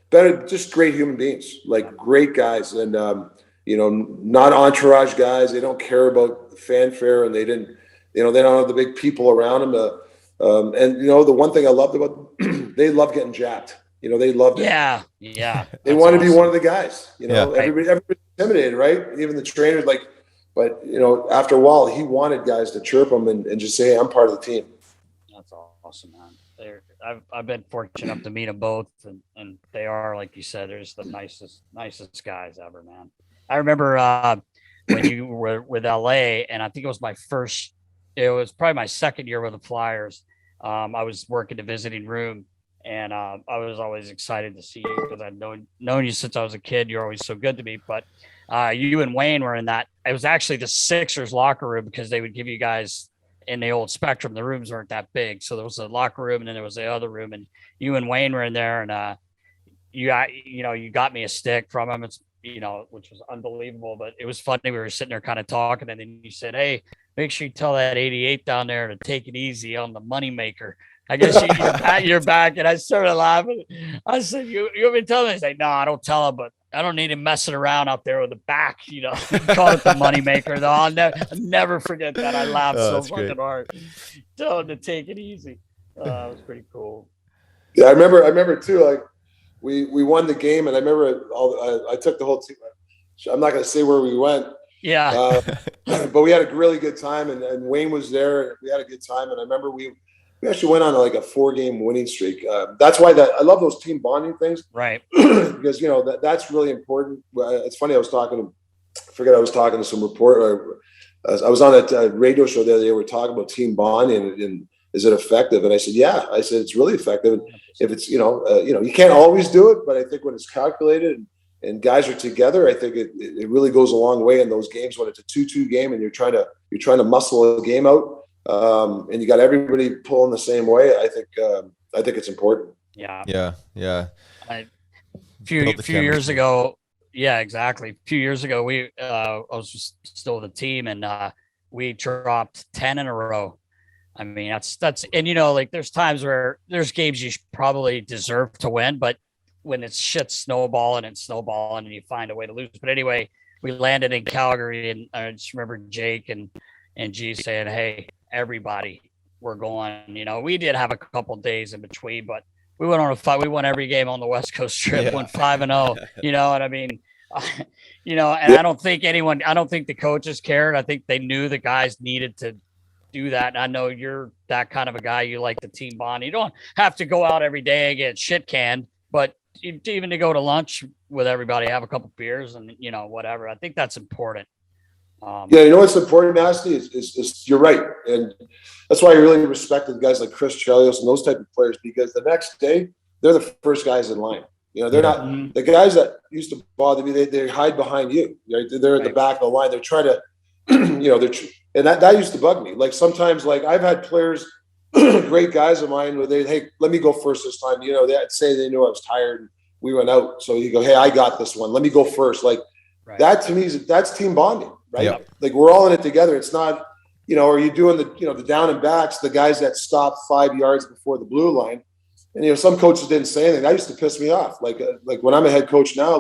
just great human beings, great guys. And, you know, not entourage guys. They don't care about the fanfare, and they don't have the big people around them. And, you know, the one thing I loved about them, they love getting jacked. You know, they loved it. Yeah. They want to be one of the guys. You know, Yeah. everybody's intimidated, right? Even the trainers, but, you know, after a while, he wanted guys to chirp him and just say, hey, I'm part of the team. That's awesome, man. I've been fortunate enough to meet them both, and they are, like you said, they're just the nicest guys ever, man. I remember when you were with LA, and I think it was probably my second year with the Flyers. I was working the visiting room, and I was always excited to see you because I'd known you since I was a kid. You're always so good to me. But you and Wayne were in that. It was actually the Sixers locker room, because they would give you guys, in the old Spectrum, the rooms weren't that big. So there was a locker room, and then there was the other room, and you and Wayne were in there, and you got me a stick from him. It's, you know, which was unbelievable, but it was funny. We were sitting there kind of talking, and then you said, hey, make sure you tell that 88 down there to take it easy on the moneymaker. I guess you're back. And I started laughing. I said, you want me to tell him? He's like, no, I don't tell him, but I don't need him messing around out there with the back, you know. Call it the moneymaker, though. I'll never forget that. I laughed so fucking hard. Tell him to take it easy. It was pretty cool. Yeah, I remember too, we won the game, and I remember I took the whole team. I'm not going to say where we went. Yeah. But we had a really good time, and Wayne was there. We had a good time, and I remember we actually went on a 4-game winning streak. That's why I love those team bonding things, right? Because, you know, that's really important. It's funny. I was talking to some reporter. I was on a radio show the other day. They were talking about team bonding and is it effective? And I said, yeah. I said it's really effective. If it's you can't always do it, but I think when it's calculated and guys are together, I think it really goes a long way in those games when it's a 2-2 game and you're trying to muscle a game out. And you got everybody pulling the same way. I think it's important. Yeah. A few years ago. Yeah, exactly. A few years ago, I was still with the team, and we dropped 10 in a row. I mean, that's, and, you know, there's times where there's games you probably deserve to win, but when it's snowballing and you find a way to lose. But anyway, we landed in Calgary, and I just remember Jake and G saying, hey, everybody, we're going. You know, we did have a couple days in between, but we went on a fight. We won every game on the West Coast trip, won 5-0, you know, and I mean, And I don't think the coaches cared. I think they knew the guys needed to do that. And I know you're that kind of a guy. You like the team bond. You don't have to go out every day and get shit canned, but even to go to lunch with everybody, have a couple beers and, whatever. I think that's important. What's important, Nasty, is you're right. And that's why I really respected guys like Chris Chelios and those type of players, because the next day they're the first guys in line. They're not the guys that used to bother me. They hide behind you. They're at the back of the line. They're trying to, and that used to bug me. Like sometimes, like I've had players, great guys of mine, where hey, let me go first this time. They'd say they knew I was tired and we went out. So you go, hey, I got this one. Let me go first. Like that to me that's team bonding, right? Yep. Like we're all in it together. It's not, are you doing the down and backs, the guys that stop 5 yards before the blue line? And, some coaches didn't say anything. That used to piss me off. Like when I'm a head coach now,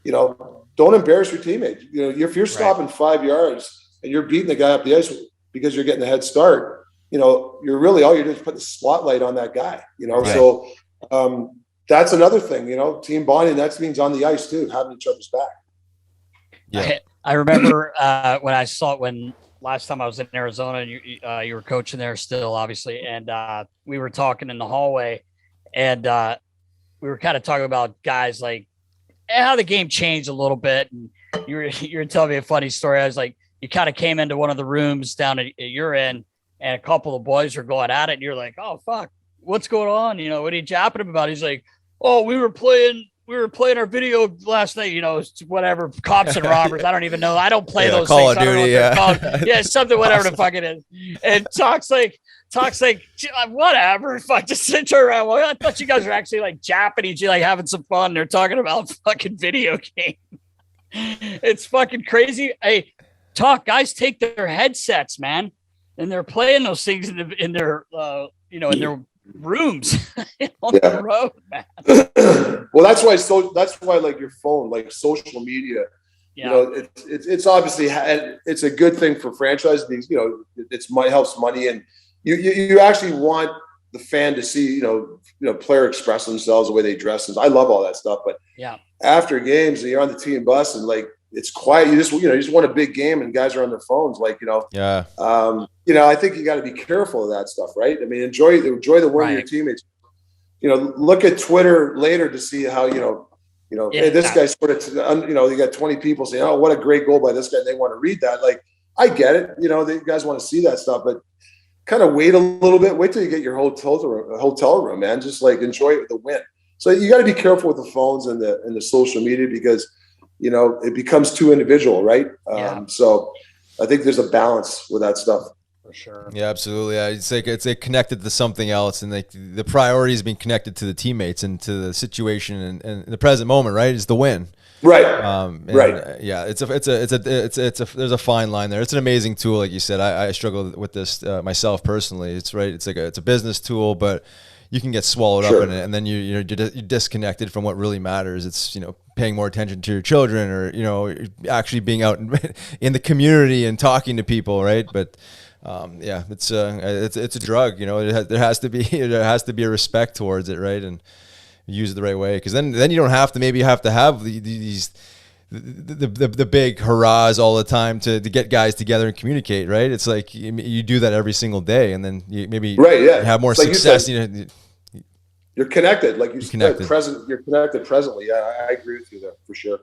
don't embarrass your teammate. If you're stopping 5 yards and you're beating the guy up the ice because you're getting a head start, you're really, all you're doing is put the spotlight on that guy, So that's another thing, team bonding, that means on the ice too, having each other's back. Yeah. I remember when last time I was in Arizona and you were coaching there still, obviously. And we were talking in the hallway. And we were kind of talking about guys like how the game changed a little bit. And you were telling me a funny story. I was like, you kind of came into one of the rooms down at your end, and a couple of boys were going at it. And you're like, oh, fuck, what's going on? What are you japping him about? He's like, oh, we were playing our video last night, whatever, cops and robbers. I don't even know. I don't play those Call things. of Duty, yeah, something, whatever the fuck it is. And talks like, whatever. Fuck, just turn around. Well, I thought you guys were actually like japping each other, like having some fun. They're talking about fucking video game. It's fucking crazy. Hey, guys take their headsets, man, and they're playing those things in their in their rooms on the road, man. Well, that's why like your phone, like social media, it's obviously it's a good thing for franchises. Helps money, and you actually want the fan to see player express themselves, the way they dress. I love all that stuff, but after games and you're on the team bus and like it's quiet, you just want a big game and guys are on their phones, I think you got to be careful of that stuff, right? I mean, enjoy the win of your teammates. Look at Twitter later to see how hey, this guy sort of you got 20 people saying, oh, what a great goal by this guy, and they want to read that. Like, I get it, the guys want to see that stuff, but kind of wait a little bit, wait till you get your hotel room, man. Just like enjoy the win. So you got to be careful with the phones and the social media, because it becomes too individual, right? So I think there's a balance with that stuff. For sure. Yeah, absolutely. It's connected to something else, and like the priority is being connected to the teammates and to the situation and the present moment, right? Is the win. Right. Right. Yeah, there's a fine line there. It's an amazing tool, like you said. I struggle with this myself personally. It's right. It's like it's a business tool, but you can get swallowed up in it, and then you're disconnected from what really matters. It's paying more attention to your children, or actually being out in the community and talking to people, right? But it's a drug. There has to be a respect towards it, right? And use it the right way, because then you don't have to have these the big hurrahs all the time to get guys together and communicate, right? It's like you do that every single day, and then you have more success. You're connected, like you said, you're connected presently. Yeah, I agree with you there for sure.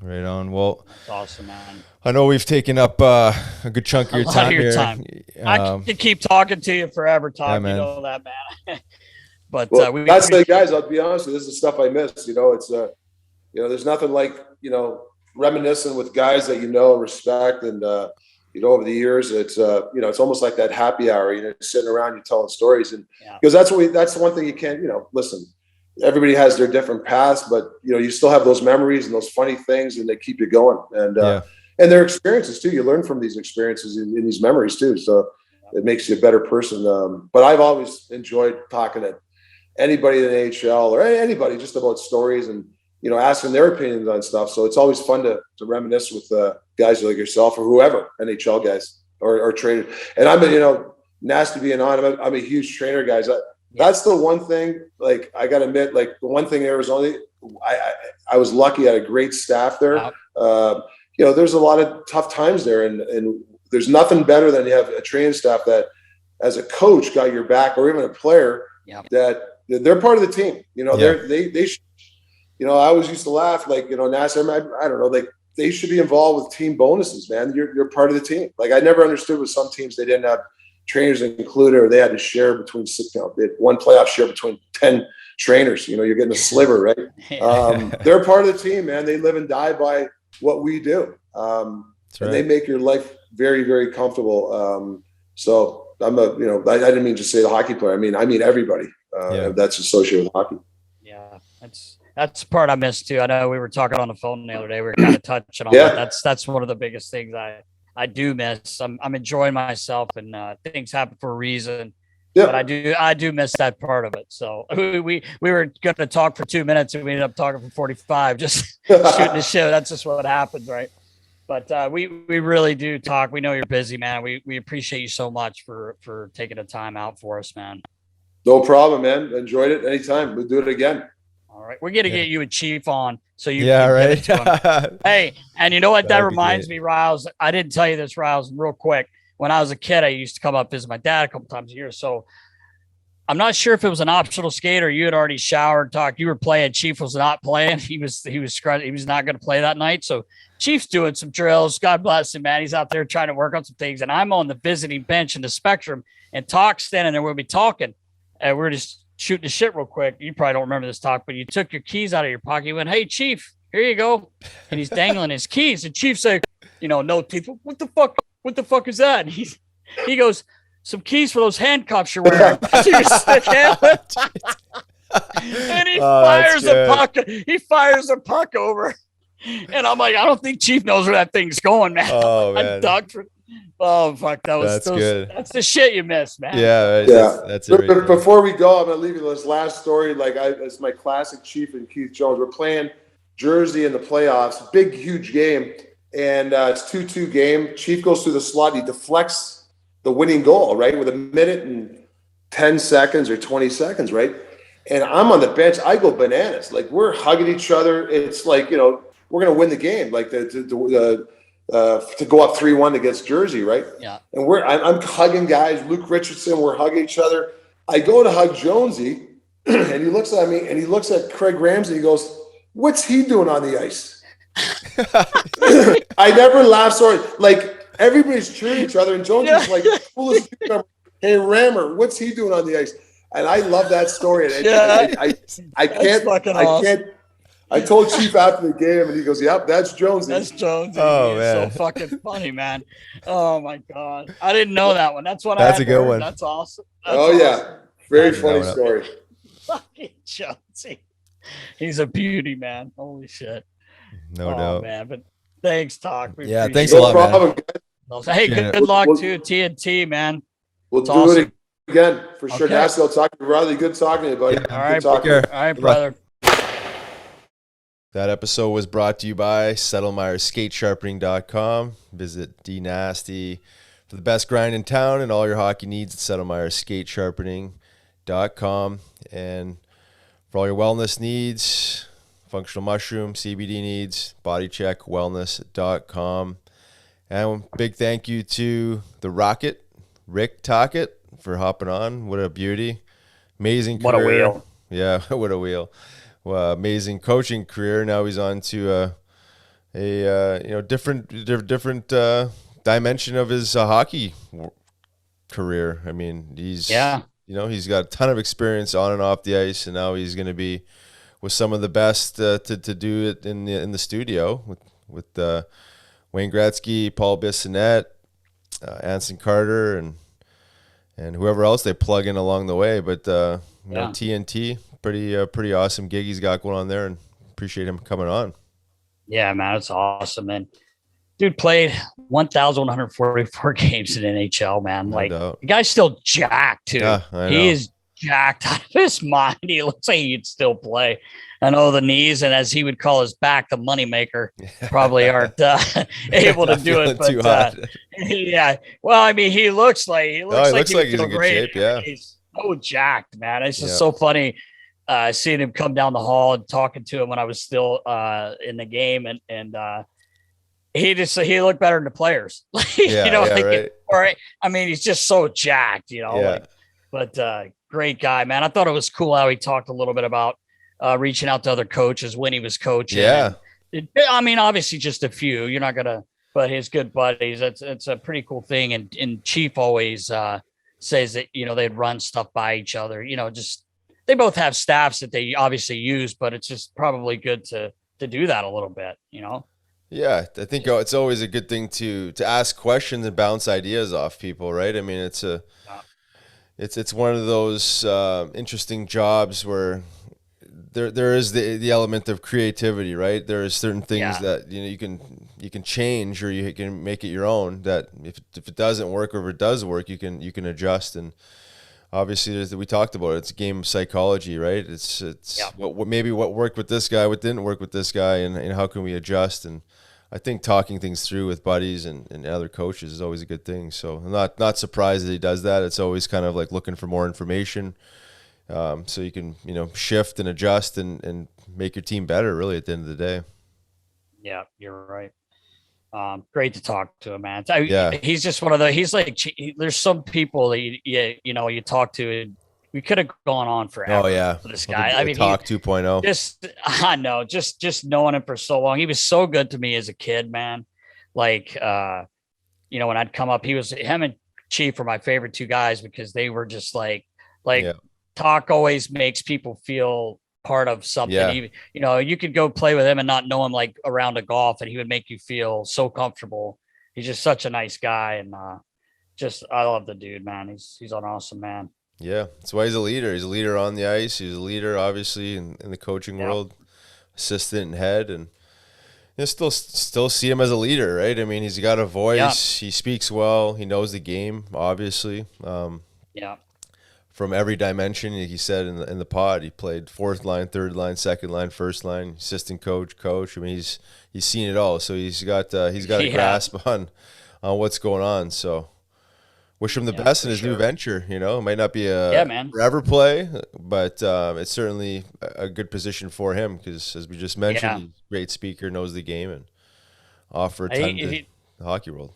Right on. Well, that's awesome, man. I know we've taken up a good chunk of your time here. I could keep talking to you forever, Tom. You know that, man. But that's the guys. I'll be honest with you, this is stuff I miss. It's there's nothing like reminiscing with guys that respect, and over the years, it's it's almost like that happy hour. Sitting around, you're telling stories, and because that's the one thing you can't. Listen, everybody has their different paths, but you still have those memories and those funny things, and they keep you going. And their experiences too. You learn from these experiences in these memories too. So it makes you a better person. But I've always enjoyed talking to anybody in the NHL or anybody just about stories and asking their opinions on stuff. So it's always fun to reminisce with guys like yourself or whoever, NHL guys or trainers. And I'm nasty being on. I'm a huge trainer, guys. That's the one thing. Like I gotta admit, like the one thing in Arizona, I was lucky. I had a great staff there. There's a lot of tough times there, and there's nothing better than you have a training staff that, as a coach, got your back, or even a player that they're part of the team. They should, I always used to laugh, like, Nasser, I don't know, like, they should be involved with team bonuses, man. You're part of the team. Like, I never understood with some teams, they didn't have trainers included, or they had to share between they had one playoff share between 10 trainers. You're getting a sliver, right? They're part of the team, man. They live and die by what we do. And they make your life very, very comfortable. So I didn't mean to say the hockey player. I mean everybody that's associated with hockey. Yeah, that's the part I missed too. I know we were talking on the phone the other day. We were kind of touching on that. That's one of the biggest things I do miss. I'm enjoying myself, and things happen for a reason. Yeah. But I do miss that part of it. So we were going to talk for 2 minutes, and we ended up talking for 45, just shooting the shit. That's just what happens, right? But we really do talk. We know you're busy, man. We appreciate you so much for taking the time out for us, man. No problem, man. Enjoyed it anytime. We'll do it again. All right. We're going to get you a Chief on. So you can get it to him. Hey, and you know what? That reminds me, Riles. I didn't tell you this, Riles, real quick. When I was a kid, I used to come up visit my dad a couple times a year. So I'm not sure if it was an optional skate or you had already showered, talked. You were playing. Chief was not playing. He was not going to play that night. So Chief's doing some drills. God bless him, man. He's out there trying to work on some things. And I'm on the visiting bench in the Spectrum, and Talk's standing there. We'll be talking, and we're just shooting the shit real quick. You probably don't remember this, Talk, but you took your keys out of your pocket. You went, "Hey, Chief, here you go." And he's dangling his keys. And Chief's like, no teeth. What the fuck? What the fuck is that? And he goes, "Some keys for those handcuffs you're wearing." And he fires a puck. He fires a puck over. And I'm like, I don't think Chief knows where that thing's going, man. Oh, man. Oh, fuck. That's good. That's the shit you miss, man. Yeah. That's it. Right. Before we go, I'm going to leave you this last story. It's my classic Chief and Keith Jones. We're playing Jersey in the playoffs. Big, huge game. And it's 2-2 game. Chief goes through the slot. He deflects the winning goal, right, with 1 minute and 10 seconds or 20 seconds, right? And I'm on the bench. I go bananas. Like, we're hugging each other. It's like, we're going to win the game, like to go up 3-1 against Jersey, right? Yeah. And I'm hugging guys. Luke Richardson, we're hugging each other. I go to hug Jonesy, and he looks at me, and he looks at Craig Ramsey. He goes, "What's he doing on the ice?" I never laugh. Sorry, like, everybody's cheering each other, and Jonesy's like, "Coolest dude ever. Hey, Rammer, what's he doing on the ice?" And I love that story. And I can't. I told Chief after the game, and he goes, "Yep, that's Jonesy." That's Jonesy. Oh, man. So fucking funny, man. Oh my God, I didn't know that one. That's a good one. That's awesome. Yeah, very funny story. Fucking Jonesy. He's a beauty, man. Holy shit. No doubt, man. But thanks, Talk. Thanks a lot, man. Hey, good luck to TNT, man. We'll do it again for sure. Nasty, I'll talk to you, Riley. Good talking to you, buddy. All right, all right, brother. That episode was brought to you by Settlemyre skatesharpening.com. Visit D Nasty for the best grind in town and all your hockey needs at Settlemyre skatesharpening.com. And for all your wellness needs, functional mushroom, CBD needs, bodycheckwellness.com. And big thank you to the Rocket, Rick Tocchet, for hopping on. What a beauty. Amazing career. What a wheel. Yeah, what a wheel. Well, amazing coaching career. Now he's on to a different dimension of his hockey career. I mean, he's got a ton of experience on and off the ice, and now he's going to be with some of the best to do it in the studio with Wayne Gretzky, Paul Bissonnette, Anson Carter, and whoever else they plug in along the way. But TNT. Pretty awesome gig he's got going on there, and appreciate him coming on. Yeah, man, it's awesome. And dude played 1,144 games in NHL, man. Like, the guy's still jacked too. Yeah, he is jacked out of his mind. He looks like he'd still play. I know the knees, and as he would call his back, the moneymaker, probably aren't able to do it. But yeah, well, I mean, he looks like he's in good shape. Yeah, he's so jacked, man. It's just so funny. seeing him come down the hall and talking to him when I was still in the game, and he looked better than the players. Right. Or I mean, he's just so jacked, but great guy, man. I thought it was cool how he talked a little bit about reaching out to other coaches when he was coaching. Yeah. I mean, obviously just a few, you're not going to, but his good buddies, it's a pretty cool thing. And Chief always says that, they'd run stuff by each other, just, they both have staffs that they obviously use, but it's just probably good to do that a little bit, Yeah, I think it's always a good thing to ask questions and bounce ideas off people, right? I mean, it's one of those interesting jobs where there is the element of creativity, right? There are certain things that you can change or you can make it your own. That if it doesn't work or if it does work, you can adjust. And obviously, as we talked about, it's a game of psychology, right? It's what worked with this guy, what didn't work with this guy, and how can we adjust? And I think talking things through with buddies and other coaches is always a good thing. So I'm not surprised that he does that. It's always kind of like looking for more information, so you can shift and adjust and make your team better. Really, at the end of the day. Yeah, you're right. Great to talk to him, man. He's just one of the. He's like there's some people that you talk to. And we could have gone on forever. Oh yeah, for this guy. I mean, talk 2.0. I know, just knowing him for so long. He was so good to me as a kid, man. Like, when I'd come up, him and Chief were my favorite two guys because they were just like talk always makes people feel part of something. Yeah. You could go play with him and not know him like around a golf, and he would make you feel so comfortable. He's just such a nice guy, and I love the dude, man. He's an awesome man. Yeah, that's why he's a leader. He's a leader on the ice. He's a leader, obviously, in the coaching world, assistant and head, and still see him as a leader, right? I mean, he's got a voice. He speaks well. He knows the game, obviously. From every dimension, he said in the pod, he played fourth line, third line, second line, first line, assistant coach. I mean, he's seen it all, so he's got a grasp on what's going on. So. Wish him the best in his new venture. It might not be a forever play, but it's certainly a good position for him because, as we just mentioned, he's a great speaker, knows the game, and offer a ton to the hockey world.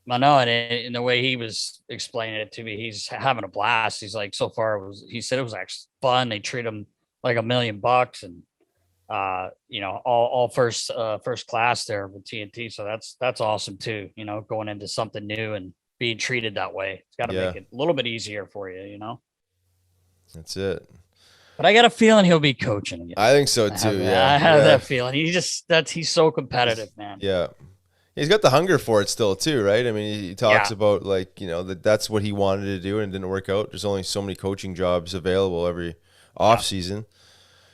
I know, and in the way he was explaining it to me, he's having a blast. He's like, so far, he said it was actually fun. They treat him like $1 million, and all first class there with TNT. So that's awesome too. Going into something new and being treated that way. It's got to make it a little bit easier for you, That's it. But I got a feeling he'll be coaching again. I think so too. I have that feeling. He's so competitive, man. Yeah. He's got the hunger for it still too, right? I mean, he talks about that's what he wanted to do and it didn't work out. There's only so many coaching jobs available every off season.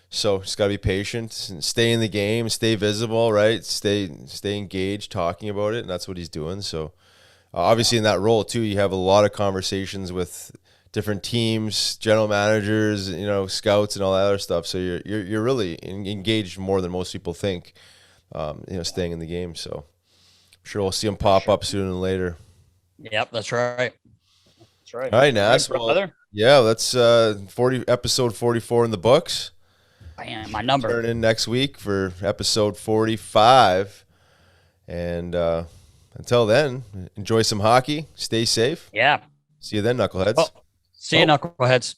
So just got to be patient and stay in the game, stay visible, right? Stay engaged, talking about it. And that's what he's doing. So, obviously, in that role too, you have a lot of conversations with different teams, general managers, scouts, and all that other stuff. So you're really engaged more than most people think. Staying in the game. So I'm sure we'll see him pop up sooner than later. Yep, that's right. That's right. All right, Nas. Well, that's episode 44 in the books. Man, my number. Turn in next week for episode 45, and. Until then, enjoy some hockey. Stay safe. Yeah. See you then, knuckleheads. See you, knuckleheads.